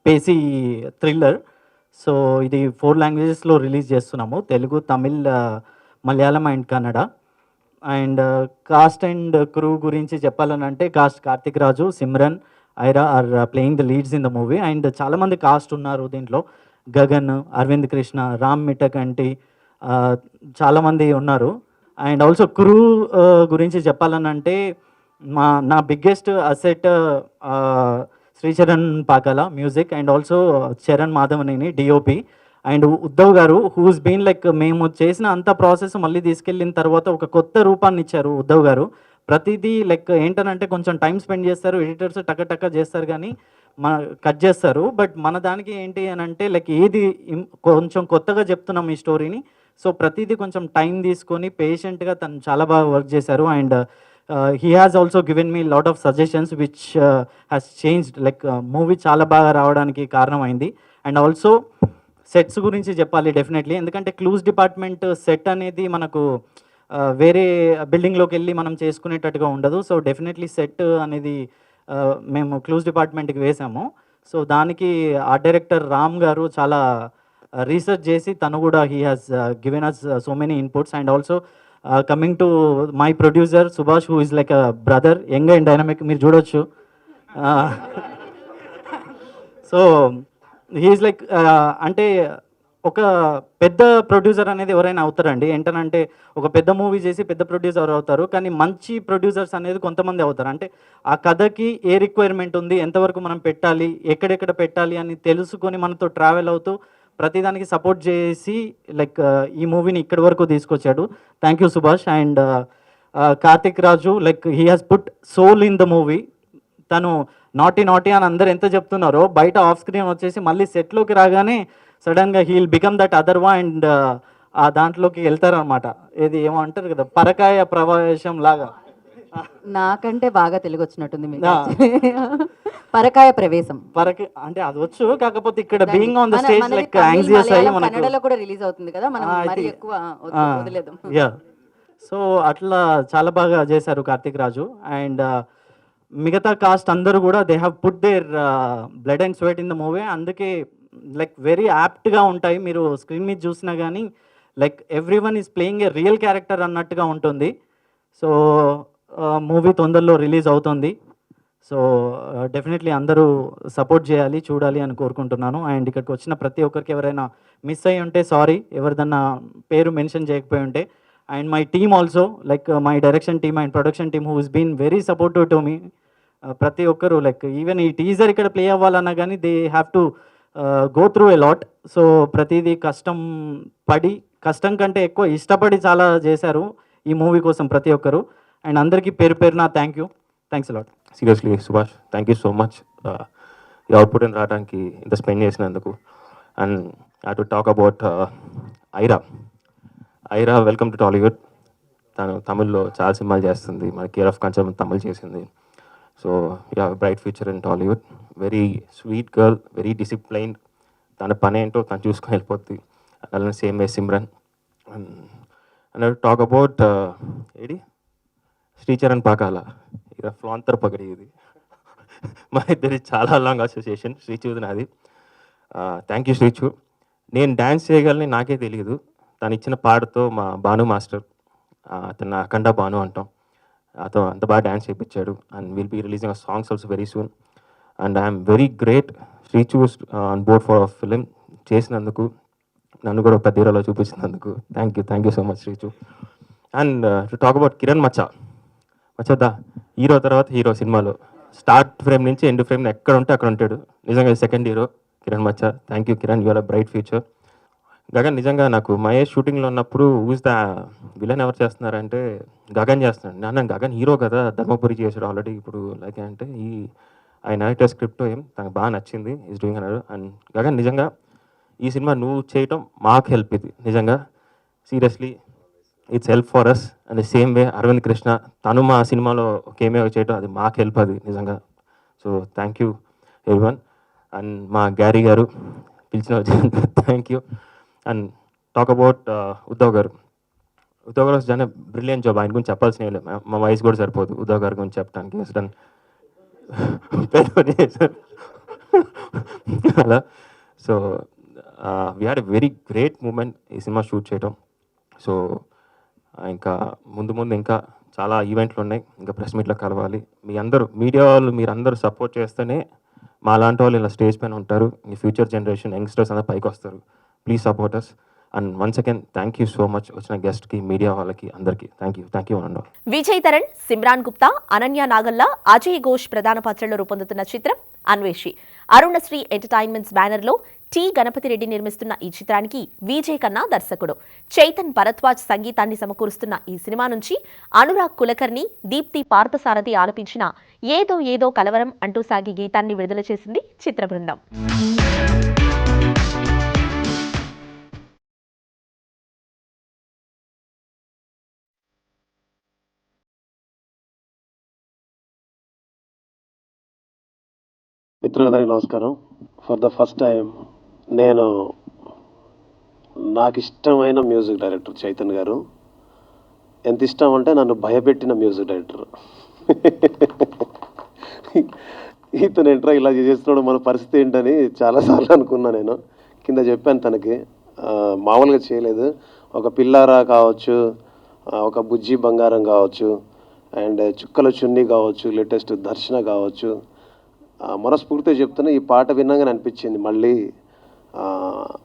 pacey thriller. So ఇది 4 లాంగ్వేజెస్లో రిలీజ్ చేస్తున్నాము, Telugu, Tamil, Malayalam and Kannada. And cast and crew గురించి చెప్పాలని అంటే, cast Karthik Raju, Simran, Aira are playing the leads in the movie. And చాలామంది కాస్ట్ ఉన్నారు దీంట్లో. గగన్, అరవింద్ కృష్ణ, రామ్ మిటకంటి, చాలామంది ఉన్నారు. అండ్ ఆల్సో క్రూ గురించి చెప్పాలని అంటే నా biggest asset Sricharan Pakala music, and also Charan Madhavaneni DOP, and Uddhav గారు హూస్ బీన్ లైక్ మేము చేసిన అంత ప్రాసెస్ మళ్ళీ తీసుకెళ్ళిన తర్వాత ఒక కొత్త రూపాన్ని ఇచ్చారు ఉద్ధవ్ గారు. ప్రతిదీ లైక్ ఏంటనంటే కొంచెం టైం స్పెండ్ చేస్తారు, ఎడిటర్స్ టక్క చేస్తారు కానీ కట్ చేస్తారు. బట్ మన దానికి ఏంటి అని అంటే లైక్ ఏది కొంచెం కొత్తగా చెప్తున్నాం ఈ స్టోరీని, సో ప్రతిదీ కొంచెం టైం తీసుకొని పేషెంట్గా తను చాలా బాగా వర్క్ చేశారు. And he has also given me lot of suggestions which has changed like movie చాలా బాగా రావడానికి కారణమైంది. అండ్ ఆల్సో సెట్స్ గురించి చెప్పాలి డెఫినెట్లీ, ఎందుకంటే క్లూజ్ డిపార్ట్మెంట్ సెట్ అనేది మనకు వేరే బిల్డింగ్లోకి వెళ్ళి మనం చేసుకునేటట్టుగా ఉండదు. సో డెఫినెట్లీ సెట్ అనేది మేము క్లూజ్ డిపార్ట్మెంట్కి వేసాము. సో దానికి ఆర్ట్ డైరెక్టర్ రామ్ గారు చాలా రీసెర్చ్ చేసి తను కూడా he has given us so many inputs. And also coming to my producer Subhash, who is like a brother, young and dynamic, మీరు చూడొచ్చు. సో హీఈస్ లైక్ అంటే ఒక పెద్ద ప్రొడ్యూసర్ అనేది ఎవరైనా అవుతారండి, ఏంటనంటే ఒక పెద్ద మూవీ చేసి పెద్ద ప్రొడ్యూసర్ అవుతారు, కానీ మంచి ప్రొడ్యూసర్స్ అనేది కొంతమంది అవుతారు. అంటే ఆ కథకి ఏ రిక్వైర్మెంట్ ఉంది, ఎంతవరకు మనం పెట్టాలి, ఎక్కడెక్కడ పెట్టాలి అని తెలుసుకొని మనతో ట్రావెల్ అవుతూ ప్రతిదానికి సపోర్ట్ చేసి లైక్ ఈ మూవీని ఇక్కడి వరకు తీసుకొచ్చాడు. Thank you Subhash. And Karthik Raju like he has put soul in the movie. తను నాటీ అని అందరు ఎంత చెప్తున్నారో బయట ఆఫ్ స్క్రీన్ వచ్చేసి మళ్ళీ సెట్లోకి రాగానే సడన్గా he will become that other one, and ఆ దాంట్లోకి వెళ్తారనమాట. ఏది ఏమో అంటారు కదా, పరకాయ ప్రవేశం లాగా. నాకంటే బాగా తెలుగు వచ్చినట్టుంది మీకు. పరకాయ ప్రవేశం అంటే అది వచ్చు, కాకపోతే ఇక్కడ being on the stage like anxious అయ్యి మనకు కన్నడలో కూడా రిలీజ్ అవుతుంది కదా, మనం మరి ఎక్కువ వదిలేద్దాం. యా, సో అట్లా చాలా బాగా చేశారు కార్తిక్ రాజు. అండ్ మిగతా కాస్ట్ అందరూ కూడా they have put their blood and sweat in the movie. అందుకే లైక్ వెరీ యాప్ట్గా ఉంటాయి, మీరు స్క్రీన్ మీద చూసినా కానీ like every one is playing a real character అన్నట్టుగా ఉంటుంది. సో మూవీ తొందరలో రిలీజ్ అవుతుంది. సో డెఫినెట్లీ అందరూ సపోర్ట్ చేయాలి, చూడాలి అని కోరుకుంటున్నాను. అండ్ ఇక్కడికి వచ్చిన ప్రతి ఒక్కరికి ఎవరైనా మిస్ అయ్యి ఉంటే సారీ, ఎవరిదన్నా పేరు మెన్షన్ చేయకపోయి ఉంటే. And my team also like my direction team and production team who is been very supportive to me. ప్రతి ఒక్కరు లైక్ ఈవెన్ ఈ టీజర్ ఇక్కడ ప్లే అవ్వాలన్నా కానీ they have to go through a lot. So ప్రతిదీ కష్టం కంటే ఎక్కువ ఇష్టపడి చాలా చేశారు ఈ మూవీ కోసం ప్రతి ఒక్కరు. అండ్ అందరికీ పేరున thanks lot. Seriously Subhash, thank you so much ఈ అవుట్పుట్ రావడానికి ఇంత స్పెండ్ చేసినందుకు. And I to talk about Aira welcome to Tollywood. తను తమిళ్లో చాలా సినిమాలు చేస్తుంది, మన కేర్ ఆఫ్ కంచం తమిళ్ చేసింది. So you have bright future in Tollywood. Very sweet girl, very disciplined, తన పని ఏంటో తను చూసుకొని వెళ్ళిపోద్ది. అలానే same way Simran. And talk about Sricharan Pakala, ఇక ఫ్లాంతర్ పగడి. ఇది మా ఇద్దరి చాలా లాంగ్ అసోసియేషన్, శ్రీచూది నాది. Thank you Srichu. నేను డ్యాన్స్ చేయగలని నాకే తెలియదు, తను ఇచ్చిన పాటతో మా భాను మాస్టర్, అతను అఖండ భాను అంటాం, అతను అంత బాగా డ్యాన్స్ చేయించాడు. And will be releasing a songs also very soon. And I'm very great శ్రీచూస్ ఆన్ బోర్డ్ ఫర్ ఫిలిం చేసినందుకు, నన్ను కూడా పెద్ద హీరోలో చూపించినందుకు thank you so much Sreechu. And to talk about Kiran మచ్చా హీరో తర్వాత హీరో సినిమాలో స్టార్ట్ ఫ్రేమ్ నుంచి ఎండ్ ఫ్రేమ్ ఎక్కడ ఉంటే అక్కడ ఉంటాడు. నిజంగా సెకండ్ హీరో కిరణ్ మచ్చా. Thank you Kiran, you are a bright future. Gagan నిజంగా నాకు మహేష్ షూటింగ్లో ఉన్నప్పుడు ఊజ్ ద విలన్ ఎవరు చేస్తున్నారంటే గగన్ చేస్తున్నాడు. నాన్న గగన్ హీరో కదా, ధర్మపురి చేశాడు ఆల్రెడీ. ఇప్పుడు లైక్ అంటే ఆయన నరేటర్ స్క్రిప్ట్ తనకు బాగా నచ్చింది, ఈజ్ డూయింగ్ అన్నారు. అండ్ గగన్ నిజంగా ఈ సినిమా నువ్వు చేయటం మాకు హెల్ప్, ఇది నిజంగా seriously it's help for us. And same way Aravind Krishna, తను మా సినిమాలో కేమియో చేయటం అది మాకు హెల్ప్, అది నిజంగా. So thank you everyone. And మా గ్యారీ గారు పిలిచిన thank you. And talk about Uddhav గారు చాలా బ్రిలియంట్ జాబ్. ఆయన గురించి చెప్పాల్సిన లేదు, మా వయసు కూడా సరిపోదు ఉద్ధవ్ గారి గురించి చెప్పడానికి. డన్ అలా. So we had a very great moment ఈ సినిమా షూట్ చేయడం. సో ఇంకా ముందు ఇంకా చాలా ఈవెంట్లు ఉన్నాయి, ఇంకా ప్రెస్ మీట్లో కలవాలి. మీ అందరూ మీడియా వాళ్ళు మీరందరూ సపోర్ట్ చేస్తేనే మా లాంటి వాళ్ళు ఇలా స్టేజ్ పైన ఉంటారు. ఈ ఫ్యూచర్ జనరేషన్ యంగ్స్టర్స్ అందరూ పైకి వస్తారు. Please support us. And once again thank you so much వచ్చిన గెస్ట్కి, మీడియా వాళ్ళకి అందరికీ థ్యాంక్ యూ అనండి. విజయ్ తరణ్, సిమ్రాన్ గుప్తా, అనన్య నాగల్లా, అజయ్ ఘోష్ ప్రధాన పాత్రలో రూపొందుతున్న చిత్రం అన్వేషి. అరుణశ్రీ ఎంటర్టైన్మెంట్స్ బ్యానర్లో టి గణపతి రెడ్డి నిర్మిస్తున్న ఈ చిత్రానికి విజయ్ ఖన్నా దర్శకుడు. చైతన్ భరద్వాజ్ సంగీతాన్ని సమకూరుస్తున్న ఈ సినిమా నుంచి అనురాగ్ కులకర్ణి, దీప్తి పార్థసారథి ఆలపించిన ఏదో ఏదో కలవరం అంటూ సాగి గీతాన్ని విడుదల చేసింది చిత్ర బృందం. మిత్రులందరికీ నమస్కారం. ఫర్ ద ఫస్ట్ టైం నాకు ఇష్టమైన మ్యూజిక్ డైరెక్టర్ చైతన్ గారు. ఎంత ఇష్టం అంటే నన్ను భయపెట్టిన మ్యూజిక్ డైరెక్టర్. ఇతను ఎంట్రా ఇలా చేస్తున్నాడు, మన పరిస్థితి ఏంటని చాలాసార్లు అనుకున్నా. నేను కింద చెప్పాను తనకి, మామూలుగా చేయలేదు. ఒక పిల్లారా కావచ్చు, ఒక బుజ్జి బంగారం కావచ్చు, అండ్ చుక్కల చున్నీ కావచ్చు, లేటెస్ట్ దర్శన కావచ్చు, మనస్ఫూర్తిగా చెప్తున్నా ఈ పాట విన్నాగానే అనిపించింది మళ్ళీ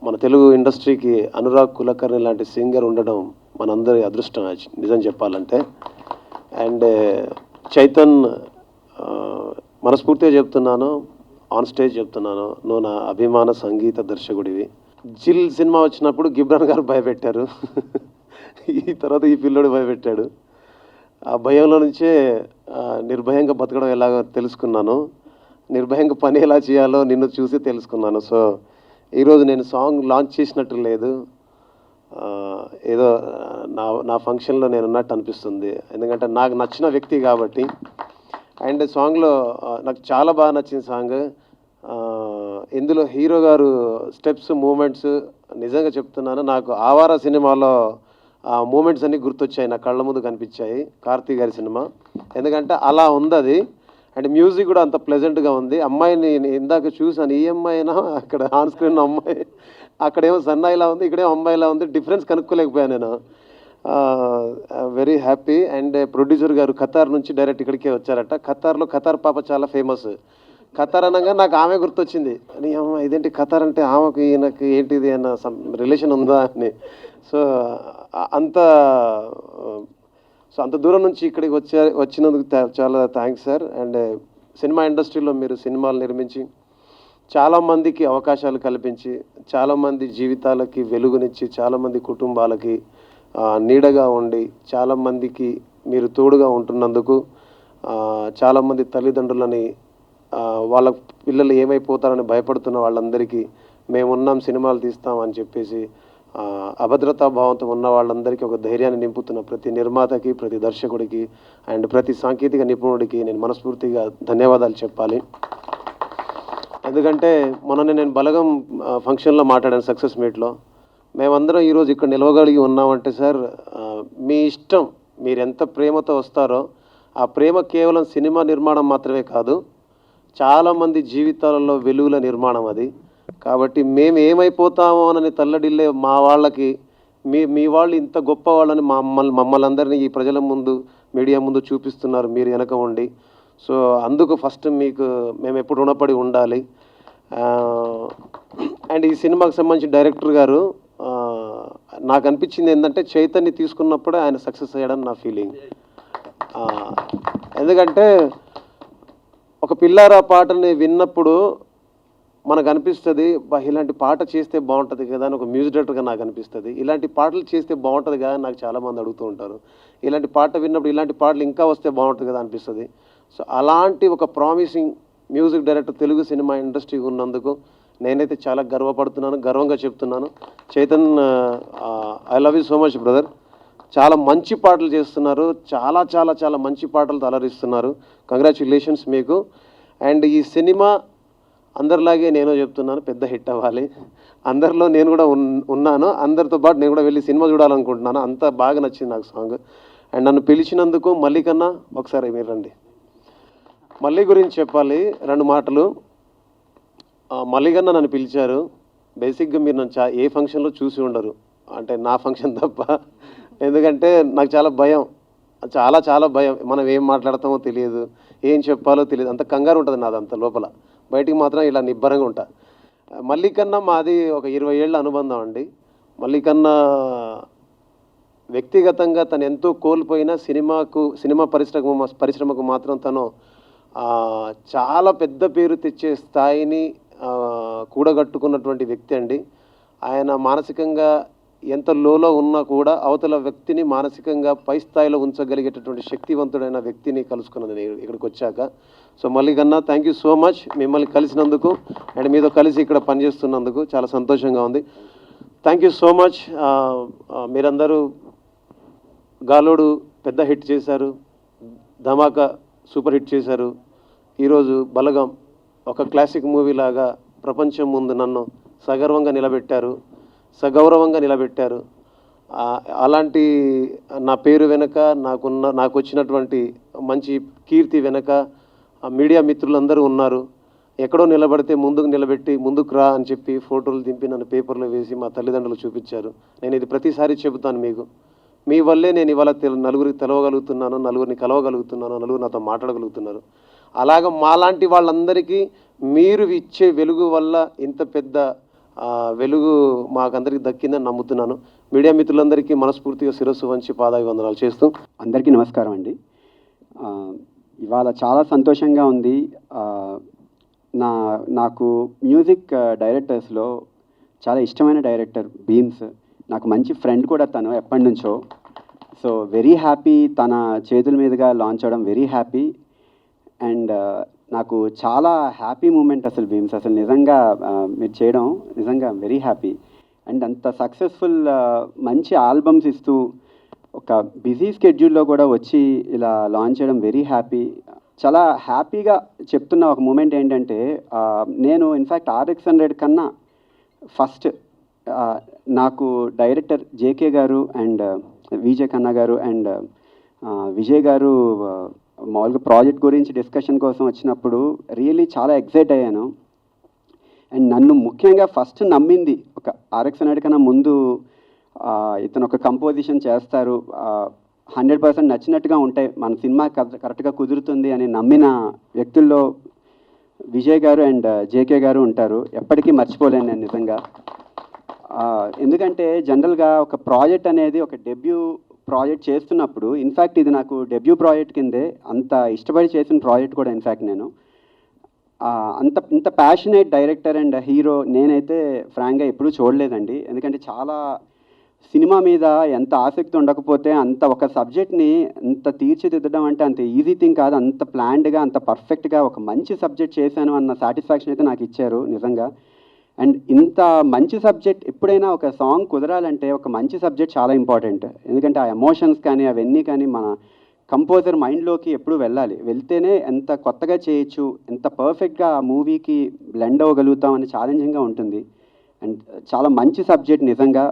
మన తెలుగు ఇండస్ట్రీకి అనురాగ్ కులకర్ణి లాంటి సింగర్ ఉండడం మనందరి అదృష్టం నిజం చెప్పాలంటే. అండ్ చైతన్, మనస్ఫూర్తిగా చెప్తున్నాను, ఆన్ స్టేజ్ చెప్తున్నాను, నువ్వు నా అభిమాన సంగీత దర్శకుడివి. జిల్ సినిమా వచ్చినప్పుడు గిబ్రాన్ గారు భయపెట్టారు, ఈ తర్వాత ఈ పిల్లోడు భయపెట్టాడు. ఆ భయంలో నుంచే నిర్భయంగా బతకడం ఎలాగో తెలుసుకున్నాను, నిర్భయంగా పని ఎలా చేయాలో నిన్ను చూసి తెలుసుకున్నాను. సో ఈరోజు నేను సాంగ్ లాంచ్ చేసినట్టు లేదు, ఏదో నా ఫంక్షన్లో నేను ఉన్నట్టు అనిపిస్తుంది. ఎందుకంటే నాకు నచ్చిన వ్యక్తి కాబట్టి. అండ్ సాంగ్లో నాకు చాలా బాగా నచ్చిన సాంగ్. ఇందులో హీరో గారు స్టెప్స్, మూమెంట్స్ నిజంగా చెప్తున్నాను, నాకు ఆవారా సినిమాలో ఆ మూమెంట్స్ అన్నీ గుర్తొచ్చాయి, నా కళ్ళ ముందు కనిపించాయి కార్తీక్ గారి సినిమా. ఎందుకంటే అలా ఉంది అది. అండ్ మ్యూజిక్ కూడా అంత ప్లెజెంట్గా ఉంది. అమ్మాయిని ఇందాక చూసాను, ఈ అమ్మాయినా అక్కడ ఆన్ స్క్రీన్ అమ్మాయి, అక్కడేమో సన్నాయిలా ఉంది, ఇక్కడేమో అమ్మాయిలా ఉంది, డిఫరెన్స్ కనుక్కోలేకపోయాను నేను. Very happy. అండ్ ప్రొడ్యూసర్ గారు ఖతార్ నుంచి డైరెక్ట్ ఇక్కడికే వచ్చారట. ఖతార్లో ఖతార్ పాప చాలా ఫేమస్. ఖతార్ అనగా నాకు ఆమె గుర్తొచ్చింది. అని అమ్మ ఇదేంటి ఖతార్ అంటే ఆమెకు ఈయనకి ఏంటిది అన్న రిలేషన్ ఉందా అని. సో అంత దూరం నుంచి ఇక్కడికి వచ్చినందుకు చాలా థ్యాంక్స్ సార్. అండ్ సినిమా ఇండస్ట్రీలో మీరు సినిమాలు నిర్మించి చాలామందికి అవకాశాలు కల్పించి, చాలామంది జీవితాలకి వెలుగునిచ్చి, చాలామంది కుటుంబాలకి నీడగా ఉండి, చాలామందికి మీరు తోడుగా ఉంటున్నందుకు, చాలామంది తల్లిదండ్రులని వాళ్ళ పిల్లలు ఏమైపోతారని భయపడుతున్న వాళ్ళందరికీ మేమున్నాం, సినిమాలు తీస్తాం అని చెప్పేసి అభద్రతా భావంతో ఉన్న వాళ్ళందరికీ ఒక ధైర్యాన్ని నింపుతున్న ప్రతి నిర్మాతకి, ప్రతి దర్శకుడికి అండ్ ప్రతి సాంకేతిక నిపుణుడికి నేను మనస్ఫూర్తిగా ధన్యవాదాలు చెప్పాలి. ఎందుకంటే మొన్న నేను బలగం ఫంక్షన్లో మాట్లాడాను, సక్సెస్ మీట్లో. మేమందరం ఈరోజు ఇక్కడ నిలవగలిగి ఉన్నామంటే సార్ మీ ఇష్టం, మీరు ఎంత ప్రేమతో వస్తారో ఆ ప్రేమ కేవలం సినిమా నిర్మాణం మాత్రమే కాదు, చాలామంది జీవితాలలో వెలుగుల నిర్మాణం అది. కాబట్టి మేము ఏమైపోతామో అని తల్లడిల్లే మా వాళ్ళకి మీ వాళ్ళు ఇంత గొప్ప వాళ్ళని మమ్మల్ని అందరినీ ఈ ప్రజల ముందు, మీడియా ముందు చూపిస్తున్నారు మీరు వెనక ఉండి. సో అందుకు ఫస్ట్ మీకు మేము ఎప్పుడు రుణపడి ఉండాలి. అండ్ ఈ సినిమాకి సంబంధించిన డైరెక్టర్ గారు నాకు అనిపించింది ఏంటంటే చైతన్య తీసుకున్నప్పుడే ఆయన సక్సెస్ అయ్యాడని నా ఫీలింగ్. ఎందుకంటే ఒక పిల్లారా పాటని విన్నప్పుడు మనకు అనిపిస్తుంది, ఇలాంటి పాట చేస్తే బాగుంటుంది కదా అని ఒక మ్యూజిక్ డైరెక్టర్గా నాకు అనిపిస్తుంది. ఇలాంటి పాటలు చేస్తే బాగుంటుంది కదా అని నాకు చాలామంది అడుగుతూ ఉంటారు. ఇలాంటి పాట విన్నప్పుడు ఇలాంటి పాటలు ఇంకా వస్తే బాగుంటుంది కదా అనిపిస్తుంది. సో అలాంటి ఒక promising music director Telugu cinema ఇండస్ట్రీకి ఉన్నందుకు నేనైతే చాలా గర్వపడుతున్నాను, గర్వంగా చెప్తున్నాను. Chaitan, I love you so much brother. చాలా మంచి పాటలు చేస్తున్నారు, చాలా చాలా చాలా మంచి పాటలు అలరిస్తున్నారు. కంగ్రాచ్యులేషన్స్ మీకు. అండ్ ఈ సినిమా అందరిలాగే నేను చెప్తున్నాను, పెద్ద హిట్ అవ్వాలి. అందరిలో నేను కూడా ఉన్నాను, అందరితో పాటు నేను కూడా వెళ్ళి సినిమా చూడాలనుకుంటున్నాను. అంత బాగా నచ్చింది నాకు సాంగ్. అండ్ నన్ను పిలిచినందుకు మళ్ళీ కన్నా ఒకసారి మీరు రండి. మళ్ళీ గురించి చెప్పాలి 2 మాటలు. మళ్ళీ కన్నా నన్ను పిలిచారు. బేసిక్గా మీరు నన్ను ఏ ఫంక్షన్లో చూసి ఉండరు, అంటే నా ఫంక్షన్ తప్ప. ఎందుకంటే నాకు చాలా భయం, చాలా చాలా భయం. మనం ఏం మాట్లాడతామో తెలియదు, ఏం చెప్పాలో తెలియదు, అంత కంగారు ఉంటుంది నాది అంత లోపల. బయటికి మాత్రం ఇలా నిబ్బరంగా ఉంటా. మల్లికన్న మాది ఒక 20 ఏళ్ళ అనుబంధం అండి. మల్లికన్న వ్యక్తిగతంగా తను ఎంతో కోల్పోయినా సినిమా పరిశ్రమకు మాత్రం తను చాలా పెద్ద పేరు తెచ్చే స్థాయిని కూడగట్టుకున్నటువంటి వ్యక్తి అండి. ఆయన మానసికంగా ఎంత లోలో ఉన్నా కూడా అవతల వ్యక్తిని మానసికంగా పై స్థాయిలో ఉంచగలిగేటటువంటి శక్తివంతుడైన వ్యక్తిని కలుసుకున్నాను నేను ఇక్కడికి వచ్చాక. సో మల్లికన్న థ్యాంక్ యూ సో మచ్, మిమ్మల్ని కలిసినందుకు అండ్ మీతో కలిసి ఇక్కడ పనిచేస్తున్నందుకు చాలా సంతోషంగా ఉంది. Thank you so much. మీరందరూ గాలోడు పెద్ద హిట్ చేశారు, ధమాకా సూపర్ హిట్ చేశారు. ఈరోజు బలగం ఒక క్లాసిక్ మూవీ లాగా ప్రపంచం ముందు నన్ను సగౌరవంగా నిలబెట్టారు. అలాంటి నా పేరు వెనుక నాకు వచ్చినటువంటి మంచి కీర్తి వెనుక మీడియా మిత్రులందరూ ఉన్నారు. ఎక్కడో నిలబడితే ముందుకు నిలబెట్టి ముందుకు రా అని చెప్పి ఫోటోలు దింపి నన్ను పేపర్లో వేసి మా తల్లిదండ్రులు చూపించారు. నేను ఇది ప్రతిసారి చెబుతాను మీకు, మీ వల్లే నేను ఇవాళ నలుగురికి తెలవగలుగుతున్నాను, నలుగురిని కలవగలుగుతున్నాను, నలుగురు నాతో మాట్లాడగలుగుతున్నారు. అలాగ మాలాంటి వాళ్ళందరికీ మీరు ఇచ్చే వెలుగు వల్ల ఇంత పెద్ద వెలుగు మాకందరికి దక్కిందని నమ్ముతున్నాను. మీడియా మిత్రులందరికీ మనస్ఫూర్తిగా శిరస్సు వంచి పాదాభివందనాలు చేస్తూ అందరికీ నమస్కారం అండి. ఇవాళ చాలా సంతోషంగా ఉంది. నాకు మ్యూజిక్ డైరెక్టర్స్లో చాలా ఇష్టమైన డైరెక్టర్ భీమ్స్, నాకు మంచి ఫ్రెండ్ కూడా తను ఎప్పటి నుంచో. సో వెరీ హ్యాపీ తన చేతుల మీదుగా లాంచ్ అవ్వడం, వెరీ హ్యాపీ. అండ్ నాకు చాలా హ్యాపీ మూమెంట్ అసలు భీమ్స్, అసలు నిజంగా మీరు చేయడం నిజంగా వెరీ హ్యాపీ. అండ్ అంత సక్సెస్ఫుల్ మంచి ఆల్బమ్స్ ఇస్తూ ఒక బిజీ స్కెడ్యూల్లో కూడా వచ్చి ఇలా లాంచ్ చేయడం వెరీ హ్యాపీ. చాలా హ్యాపీగా చెప్తున్న ఒక మూమెంట్ ఏంటంటే, నేను ఇన్ఫ్యాక్ట్ RX100 కన్నా ఫస్ట్ నాకు డైరెక్టర్ జేకే గారు అండ్ విజయ్ ఖన్నా గారు అండ్ విజయ్ గారు మామూలుగా ప్రాజెక్ట్ గురించి డిస్కషన్ కోసం వచ్చినప్పుడు రియల్లీ చాలా ఎక్సైట్ అయ్యాను. అండ్ నన్ను ముఖ్యంగా ఫస్ట్ నమ్మింది ఒక RX100 కన్నా ముందు ఇతను ఒక కంపోజిషన్ చేస్తారు, 100% నచ్చినట్టుగా ఉంటాయి, మన సినిమా కరెక్ట్గా కుదురుతుంది అని నమ్మిన వ్యక్తుల్లో విజయ్ గారు అండ్ జేకే గారు ఉంటారు. ఎప్పటికీ మర్చిపోలేను నేను నిజంగా. ఎందుకంటే జనరల్గా ఒక ప్రాజెక్ట్ అనేది ఒక డెబ్యూ ప్రాజెక్ట్ చేస్తున్నప్పుడు, ఇన్ఫ్యాక్ట్ ఇది నాకు డెబ్యూ ప్రాజెక్ట్ కిందే, అంత ఇష్టపడి చేసిన ప్రాజెక్ట్ కూడా ఇన్ఫ్యాక్ట్ నేను ఇంత ప్యాషనేట్ డైరెక్టర్ అండ్ హీరో నేనైతే ఫ్రాంక్గా ఎప్పుడూ చూడలేదండి. ఎందుకంటే చాలా సినిమా మీద ఎంత ఆసక్తి ఉండకపోతే అంత ఒక సబ్జెక్ట్ని అంత తీర్చిదిద్దడం అంటే అంత ఈజీ థింగ్ కాదు. అంత ప్లాన్డ్గా అంత పర్ఫెక్ట్గా ఒక మంచి సబ్జెక్ట్ చేశాను అన్న సాటిస్ఫాక్షన్ అయితే నాకు ఇచ్చారు నిజంగా. అండ్ ఇంత మంచి సబ్జెక్ట్ ఎప్పుడైనా ఒక సాంగ్ కుదరాలంటే ఒక మంచి సబ్జెక్ట్ చాలా ఇంపార్టెంట్. ఎందుకంటే ఆ ఎమోషన్స్ కానీ అవన్నీ కానీ మన కంపోజర్ మైండ్లోకి ఎప్పుడు వెళ్ళాలి, వెళ్తేనే ఎంత కొత్తగా చేయొచ్చు, ఎంత పర్ఫెక్ట్గా ఆ మూవీకి బ్లెండ్ అవ్వగలుగుతాం అని ఛాలెంజింగ్గా ఉంటుంది. అండ్ చాలా మంచి సబ్జెక్ట్ నిజంగా.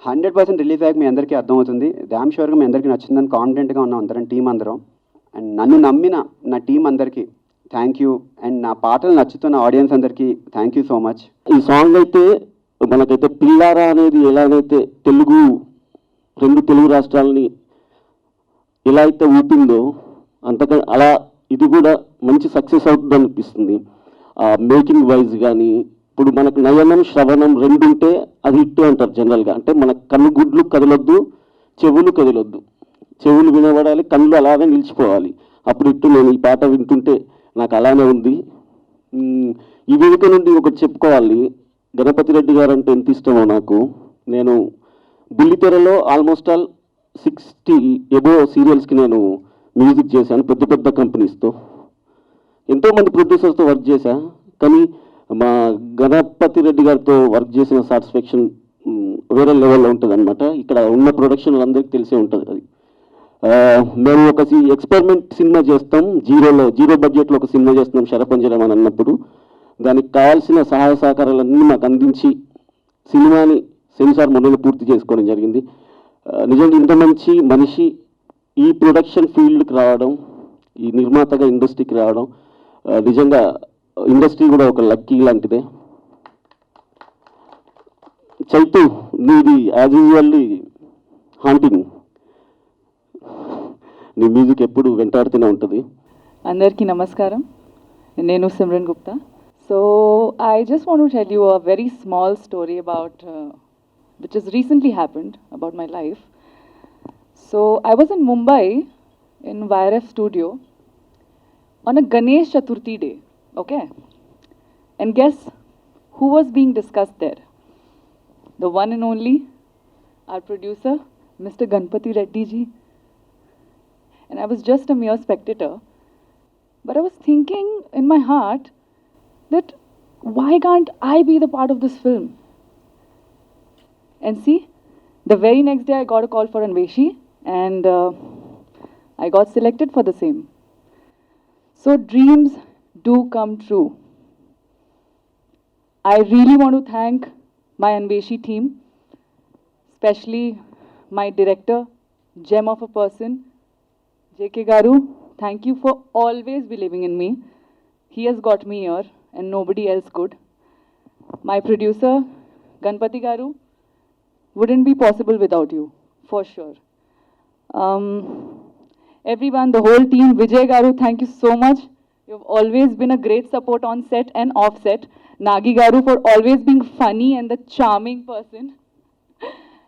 100% రిలీజ్ అయ్యాక మీ అందరికీ అర్థమవుతుంది. డ్యామ్ షూర్గా మీ అందరికీ నచ్చిందని కాన్ఫిడెంట్గా ఉన్నాం అందరం, టీం అందరం. అండ్ నన్ను నమ్మిన నా టీం అందరికీ థ్యాంక్ యూ. అండ్ నా పాటలు నచ్చుతున్న ఆడియన్స్ అందరికీ థ్యాంక్ యూ సో మచ్. ఈ సాంగ్ అయితే మనకైతే పిల్లారా అనేది ఎలాగైతే రెండు తెలుగు రాష్ట్రాలని ఎలా అయితే ఊపిందో అంతగా అలా ఇది కూడా మంచి సక్సెస్ అవుతుంది అనిపిస్తుంది. మేకింగ్ వైజ్ కానీ ఇప్పుడు మనకు నయనం శ్రవణం రెండు ఉంటే అది హిట్ అంటారు జనరల్గా. అంటే మన కన్నుగుడ్లు కదలొద్దు, చెవులు కదలొద్దు, చెవులు వినబడాలి, కళ్ళు అలాగే నిలిచిపోవాలి, అప్పుడు ఇట్టు. నేను ఈ పాట వింటుంటే నాకు అలానే ఉంది. ఈ వేదిక నుండి ఒకటి చెప్పుకోవాలి, గణపతి రెడ్డి గారు అంటే ఎంత ఇష్టమో నాకు. నేను బుల్లితెరలో ఆల్మోస్ట్ ఆల్ 60 ఎబో సీరియల్స్కి నేను మ్యూజిక్ చేశాను, పెద్ద పెద్ద కంపెనీస్తో, ఎంతోమంది ప్రొడ్యూసర్స్తో వర్క్ చేశా. కానీ మా గణపతి రెడ్డి గారితో వర్క్ చేసిన సాటిస్ఫాక్షన్ వేరే లెవెల్లో ఉంటుంది అనమాట. ఇక్కడ ఉన్న ప్రొడక్షన్ అందరికీ తెలిసే ఉంటుంది అది. మేము ఒక ఎక్స్పెరిమెంట్ సినిమా చేస్తాం, జీరో బడ్జెట్లో ఒక సినిమా చేస్తున్నాం శరపంజరం అని అన్నప్పుడు దానికి కావాల్సిన సహాయ సహకారాలన్నీ మాకు అందించి సినిమాని సెన్సార్ మొదలు పూర్తి చేసుకోవడం జరిగింది. నిజంగా ఇంత మంచి మనిషి ఈ ప్రొడక్షన్ ఫీల్డ్కి రావడం, ఈ నిర్మాతగా ఇండస్ట్రీకి రావడం నిజంగా ఇండస్ట్రీ కూడా ఒక లక్కీ లాంటిదే. చైతు నీది యాజ్ యూజువల్లీ హాంటింగ్, నీ మ్యూజిక్ ఎప్పుడు వెంటాడుతూనే ఉంటుంది. అందరికీ నమస్కారం. Nenu Simran Gupta. So I just want to tell you a very small story about which has recently happened about my life. So I was in Mumbai in YRF studio on a Ganesh Chaturthi day, okay? And guess who was being discussed there? The one and only, our producer, Mr. Ganpati Reddy ji. And I was just a mere spectator. But I was thinking in my heart that why can't I be the part of this film? And see, the very next day I got a call for Anveshi and I got selected for the same. So dreams do come true. I really want to thank my Anveshi team, especially my director, gem of a person, JK Garu. Thank you for always believing in me. He has got me here and nobody else could. My producer, Ganpati Garu, wouldn't be possible without you, for sure. Everyone, the whole team, Vijay Garu, thank you so much. You've always been a great support on set and off set. Nagi Garu for always being funny and the charming person.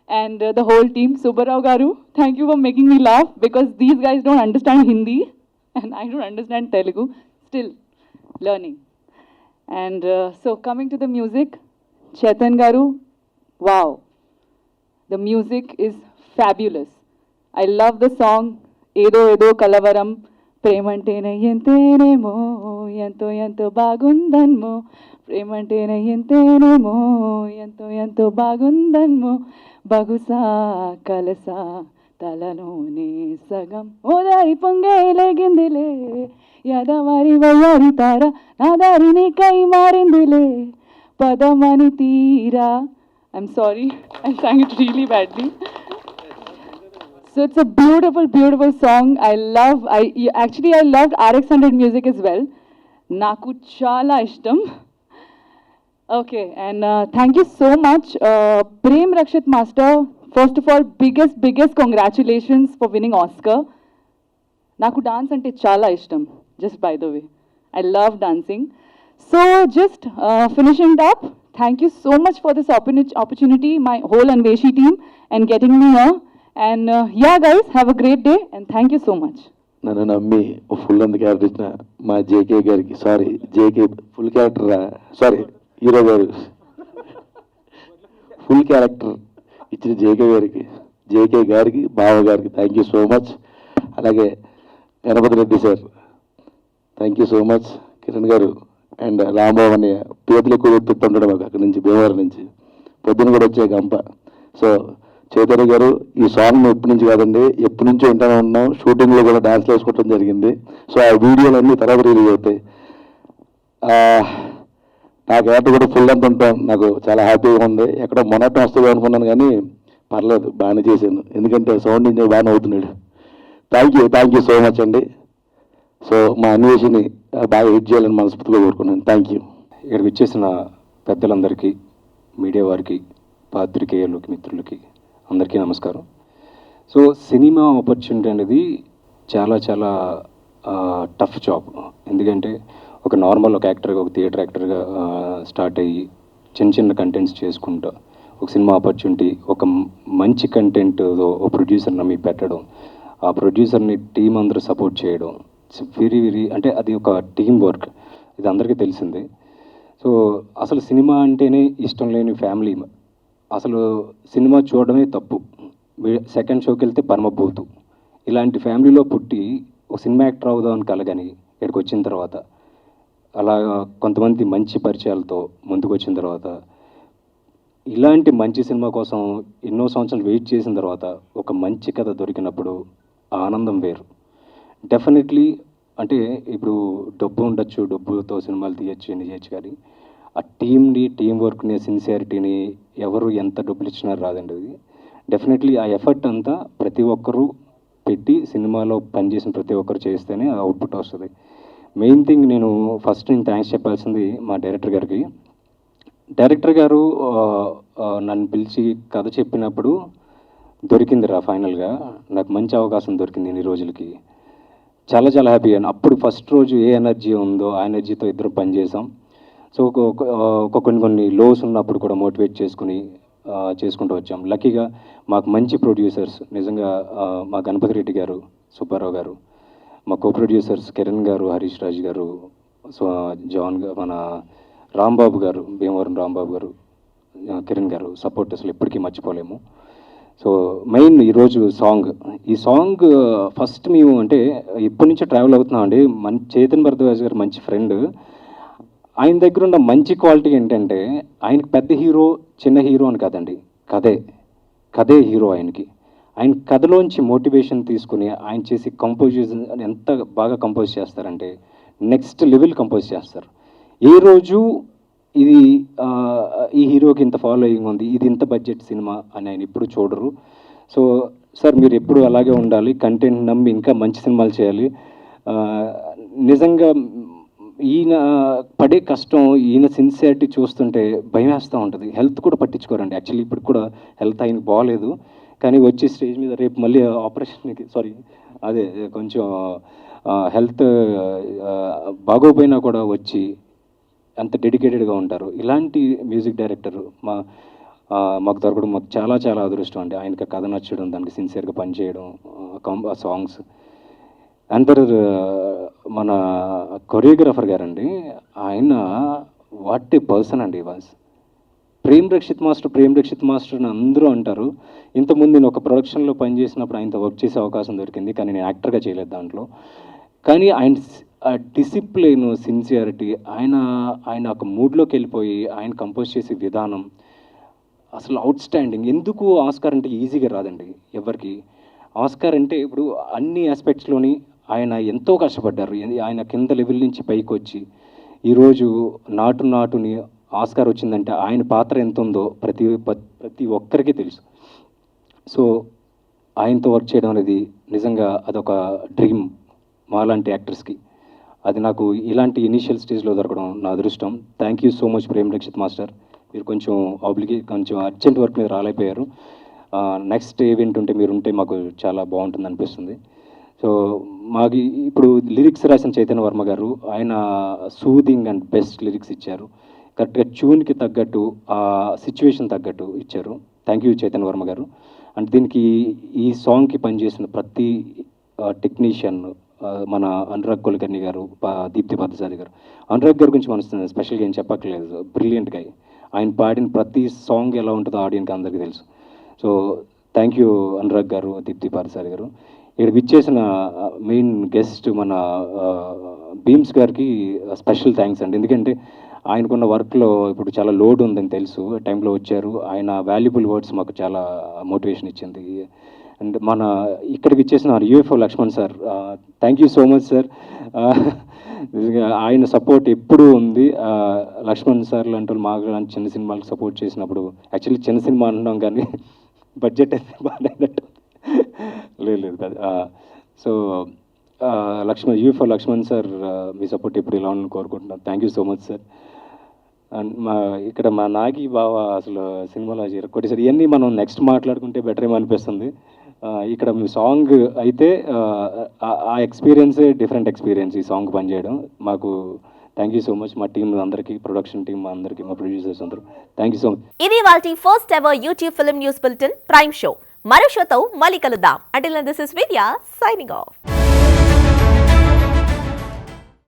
And the whole team, Subbarao Garu, thank you for making me laugh because these guys don't understand Hindi and I don't understand Telugu. Still learning. And so coming to the music, Chetan Garu, wow. The music is fabulous. I love the song Edo Edo Kalavaram Premantene Yentenemo Yento Yento Bagundanmo Premantene Yentenemo Yento Yento Bagundanmo Bagusa Kalasa Talanone Sagam Odari Pangele Gindile Yadavari Vayari Tara Nadarini Kai Marindile Padamani Tira. I'm sorry, I sang it really badly. So it's a beautiful, beautiful song. I loved RX100 music as well. Naku chala ishtam. Okay, and thank you so much, Prem Rakshit Master. First of all, biggest congratulations for winning Oscar. Naku dance ante chala ishtam, just by the way. I love dancing. So just finishing it up, thank you so much for this opportunity, my whole Anveshi team, and getting me here. And yeah guys, have a great day and thank you so much. నన్ను నమ్మి full అంత character ఇచ్చిన మా జేకే గారికి, sorry JK full character, sorry hero గారు full character ఇచ్చిన జేకే గారికి బావ గారికి థ్యాంక్ యూ సో మచ్. అలాగే Ganapathi Reddy sir thank you so much. Kiran గారు అండ్ రాంబాబు అనే పేదలు ఎక్కువ పెడుతుంటాడు మాకు అక్కడి నుంచి భీమవరం నుంచి, పొద్దున కూడా వచ్చే గంప. సో చైతన్య గారు, ఈ సాంగ్ ఎప్పటి నుంచి కాదండి, ఎప్పటి నుంచి వింటానే ఉన్నాం, షూటింగ్లో కూడా డాన్స్లు వేసుకోవడం జరిగింది. సో ఆ వీడియోలన్నీ తర్వాత రిలీజ్ అవుతాయి. నా క్యారెక్టర్ కూడా ఫుల్ అంత ఉంటాం, నాకు చాలా హ్యాపీగా ఉంది. ఎక్కడ మొనటం వస్తుంది అనుకున్నాను కానీ పర్లేదు, బాగానే చేశాను, ఎందుకంటే సౌండ్ ఇంజనీర్ బాగానే అవుతున్నాడు. థ్యాంక్ యూ సో మచ్ అండి. సో మా అన్వేషిని బాగా హిట్ చేయాలని మనస్ఫూర్తిగా కోరుకున్నాను. Thank you. ఇక్కడికి వచ్చేసిన పెద్దలందరికీ, మీడియా వారికి, పాత్రికేయులకి, మిత్రులకి అందరికీ నమస్కారం. సో సినిమా ఆపర్చునిటీ అనేది చాలా చాలా టఫ్ జాబ్. ఎందుకంటే ఒక నార్మల్ ఒక యాక్టర్గా, ఒక థియేటర్ యాక్టర్గా స్టార్ట్ అయ్యి చిన్న కంటెంట్స్ చేసుకుంటా ఒక సినిమా ఆపర్చునిటీ, ఒక మంచి కంటెంట్ ఒక ప్రొడ్యూసర్ నమ్మి పెట్టడం, ఆ ప్రొడ్యూసర్ని టీం అందరూ సపోర్ట్ చేయడం, ఇట్స్ వెరీ అంటే అది ఒక టీం వర్క్, ఇది అందరికీ తెలిసిందే. సో అసలు సినిమా అంటేనే ఇష్టం లేని ఫ్యామిలీ, అసలు సినిమా చూడడమే తప్పు, సెకండ్ షోకి వెళ్తే పరమభూతు, ఇలాంటి ఫ్యామిలీలో పుట్టి ఒక సినిమా యాక్టర్ అవుదామని కలగని ఇక్కడికి వచ్చిన తర్వాత, అలా కొంతమంది మంచి పరిచయాలతో ముందుకు వచ్చిన తర్వాత, ఇలాంటి మంచి సినిమా కోసం ఎన్నో సంవత్సరాలు వెయిట్ చేసిన తర్వాత ఒక మంచి కథ దొరికినప్పుడు ఆనందం వేరు. డెఫినెట్లీ అంటే ఇప్పుడు డబ్బు ఉండొచ్చు, డబ్బుతో సినిమాలు తీయచ్చు, ఎన్ని చేయొచ్చు, కానీ ఆ టీం వర్క్ని, సిన్సియారిటీని ఎవరు ఎంత డబ్బులు ఇచ్చినా రాదండి. అది డెఫినెట్లీ ఆ ఎఫర్ట్ అంతా ప్రతి ఒక్కరూ పెట్టి సినిమాలో పనిచేసిన ప్రతి ఒక్కరు చేస్తేనే ఆ అవుట్పుట్ వస్తుంది. మెయిన్ థింగ్ నేను థ్యాంక్స్ చెప్పాల్సింది మా డైరెక్టర్ గారికి. డైరెక్టర్ గారు నన్ను పిలిచి కథ చెప్పినప్పుడు దొరికిందిరా ఫైనల్గా, నాకు మంచి అవకాశం దొరికింది ఇన్ని రోజులకి. చాలా చాలా హ్యాపీ అండి. అప్పుడు ఫస్ట్ రోజు ఏ ఎనర్జీ ఉందో ఆ ఎనర్జీతో ఇద్దరు పనిచేసాం. సో కొన్ని లోస్ ఉన్నప్పుడు కూడా మోటివేట్ చేసుకుంటూ వచ్చాం. లక్కీగా మాకు మంచి ప్రొడ్యూసర్స్ నిజంగా మా గణపతి రెడ్డి గారు, సుబ్బారావు గారు, మా కో ప్రొడ్యూసర్స్ కిరణ్ గారు, హరీష్ రాజ్ గారు, సో జాన్ మన రాంబాబు గారు, భీమవరం రాంబాబు గారు, కిరణ్ గారు సపోర్ట్ అసలు ఎప్పటికీ మర్చిపోలేము. సో మెయిన్ ఈరోజు ఈ సాంగ్ ఫస్ట్ మేము అంటే ఇప్పటి నుంచో ట్రావెల్ అవుతున్నామండి. చైతన్ భరద్వాజ్ గారు మంచి ఫ్రెండ్. ఆయన దగ్గర ఉన్న మంచి క్వాలిటీ ఏంటంటే ఆయనకి పెద్ద హీరో చిన్న హీరో అని కాదండి, కథే హీరో ఆయనకి. ఆయన కథలోంచి మోటివేషన్ తీసుకుని ఆయన చేసి కంపోజిషన్ ఎంత బాగా కంపోజ్ చేస్తారంటే నెక్స్ట్ లెవెల్ కంపోజ్ చేస్తారు. ఏ రోజు ఇది ఈ హీరోకి ఇంత ఫాలోయింగ్ ఉంది, ఇది ఇంత బడ్జెట్ సినిమా అని ఆయన ఎప్పుడు చూడరు. సో సార్ మీరు ఎప్పుడు అలాగే ఉండాలి, కంటెంట్ నమ్మి ఇంకా మంచి సినిమాలు చేయాలి. నిజంగా ఈయన పడే కష్టం, ఈయన సిన్సియారిటీ చూస్తుంటే భయం వేస్తూ ఉంటుంది. హెల్త్ కూడా పట్టించుకోరండి. యాక్చువల్లీ ఇప్పుడు కూడా హెల్త్ ఆయనకు బాగాలేదు, కానీ వచ్చి స్టేజ్ మీద రేపు మళ్ళీ ఆపరేషన్కి అదే కొంచెం హెల్త్ బాగోపోయినా కూడా వచ్చి అంత డెడికేటెడ్గా ఉంటారు. ఇలాంటి మ్యూజిక్ డైరెక్టర్ మాకు దొరకడం మాకు చాలా చాలా అదృష్టం అండి. ఆయనకి కథ నచ్చడం, దానికి సిన్సియర్గా పనిచేయడం, సాంగ్స్. అందరు మన కొరియోగ్రాఫర్ గారండి, ఆయన వాట్ ఏ పర్సన్ అండి. వాజ్ ప్రేమ్ రక్షిత్ మాస్టర్ అని అందరూ అంటారు. ఇంతకుముందు నేను ఒక ప్రొడక్షన్లో పనిచేసినప్పుడు ఆయనతో వర్క్ చేసే అవకాశం దొరికింది, కానీ నేను యాక్టర్గా చేయలేదు దాంట్లో. కానీ ఆయన డిసిప్లిన్, సిన్సియారిటీ, ఆయన ఒక మూడ్లోకి వెళ్ళిపోయి ఆయన కంపోజ్ చేసే విధానం అసలు అవుట్ స్టాండింగ్. ఎందుకు ఆస్కార్ అంటే ఈజీగా రాదండి ఎవరికి. ఆస్కార్ అంటే ఇప్పుడు అన్ని ఆస్పెక్ట్స్లోని ఆయన ఎంతో కష్టపడ్డారు. ఆయన కింద లెవెల్ నుంచి పైకి వచ్చి ఈరోజు నాటుని ఆస్కార్ వచ్చిందంటే ఆయన పాత్ర ఎంత ఉందో ప్రతి ఒక్కరికి తెలుసు. సో ఆయనతో వర్క్ చేయడం అనేది నిజంగా అదొక డ్రీమ్ మాలాంటి యాక్టర్స్కి. అది నాకు ఇలాంటి ఇనీషియల్ స్టేజ్లో దొరకడం నా అదృష్టం. Thank you so much Prem Rakshit master. మీరు కొంచెం అర్జెంట్ వర్క్ మీద రాలేకపోయారు. నెక్స్ట్ ఈవెంట్ ఉంటే మీరుంటే మాకు చాలా బాగుంటుంది అనిపిస్తుంది. సో మాకు ఇప్పుడు లిరిక్స్ రాసిన చైతన్య వర్మ గారు, ఆయన సూదింగ్ అండ్ బెస్ట్ లిరిక్స్ ఇచ్చారు. కరెక్ట్గా ట్యూన్కి తగ్గట్టు, ఆ సిచ్యువేషన్ తగ్గట్టు ఇచ్చారు. థ్యాంక్ యూ చైతన్య వర్మ గారు. అండ్ దీనికి ఈ సాంగ్కి పనిచేసిన ప్రతి టెక్నీషియన్, మన అనురాగ్ కులకర్ణి గారు, దీప్తి పార్థసారి గారు. అనురాగ్ గారి గురించి మనం స్పెషల్గా ఏం చెప్పక్కర్లేదు, బ్రిలియంట్ గా. ఆయన పాడిన ప్రతి సాంగ్ ఎలా ఉంటుందో ఆడియన్కి అందరికీ తెలుసు. సో థ్యాంక్ యూ అనురాగ్ గారు, దీప్తి పార్థసారి గారు. ఇక్కడ విచ్చేసిన మెయిన్ గెస్ట్ మన భీమ్స్ గారికి స్పెషల్ థ్యాంక్స్ అండి. ఎందుకంటే ఆయనకున్న వర్క్లో ఇప్పుడు చాలా లోడ్ ఉందని తెలుసు, టైంలో వచ్చారు. ఆయన వాల్యుబుల్ వర్డ్స్ మాకు చాలా మోటివేషన్ ఇచ్చింది. అండ్ మన ఇక్కడికి ఇచ్చేసిన UFO Laxman sir, thank you so much sir. ఆయన సపోర్ట్ ఎప్పుడూ ఉంది. లక్ష్మణ్ సార్ లాంటి వాళ్ళు మాకు లాంటి చిన్న సినిమాలకు సపోర్ట్ చేసినప్పుడు, యాక్చువల్లీ చిన్న సినిమా అంటున్నాం కానీ బడ్జెట్ అయితే బాగాలేనట్టు లేదు కాదు. సో యూఎఫ్ఓ లక్ష్మణ్ సార్ మీ సపోర్ట్ ఎప్పుడు ఇలా ఉండాలని కోరుకుంటున్నాను. Thank you so much sir. And ఇక్కడ మా నాగి బావ అసలు సినిమాలో కొట్టేసారు. ఇవన్నీ మనం నెక్స్ట్ మాట్లాడుకుంటే బెటర్ ఏమో అనిపిస్తుంది. ఇక్కడ మీ సాంగ్ అయితే ఆ ఎక్స్పీరియన్సే డిఫరెంట్ ఎక్స్పీరియన్స్, ఈ సాంగ్ పనిచేయడం. మాకు థ్యాంక్ యూ సో మచ్ మా టీం అందరికీ, ప్రొడక్షన్ టీం అందరికీ, మా ప్రొడ్యూసర్స్ అందరూ థ్యాంక్ యూ సో మచ్. ఇది వాల్టి first ever YouTube film news bulletin prime show. మరో షోతో మళ్ళీ కలుద్దాం. Until then this is Vidya signing of.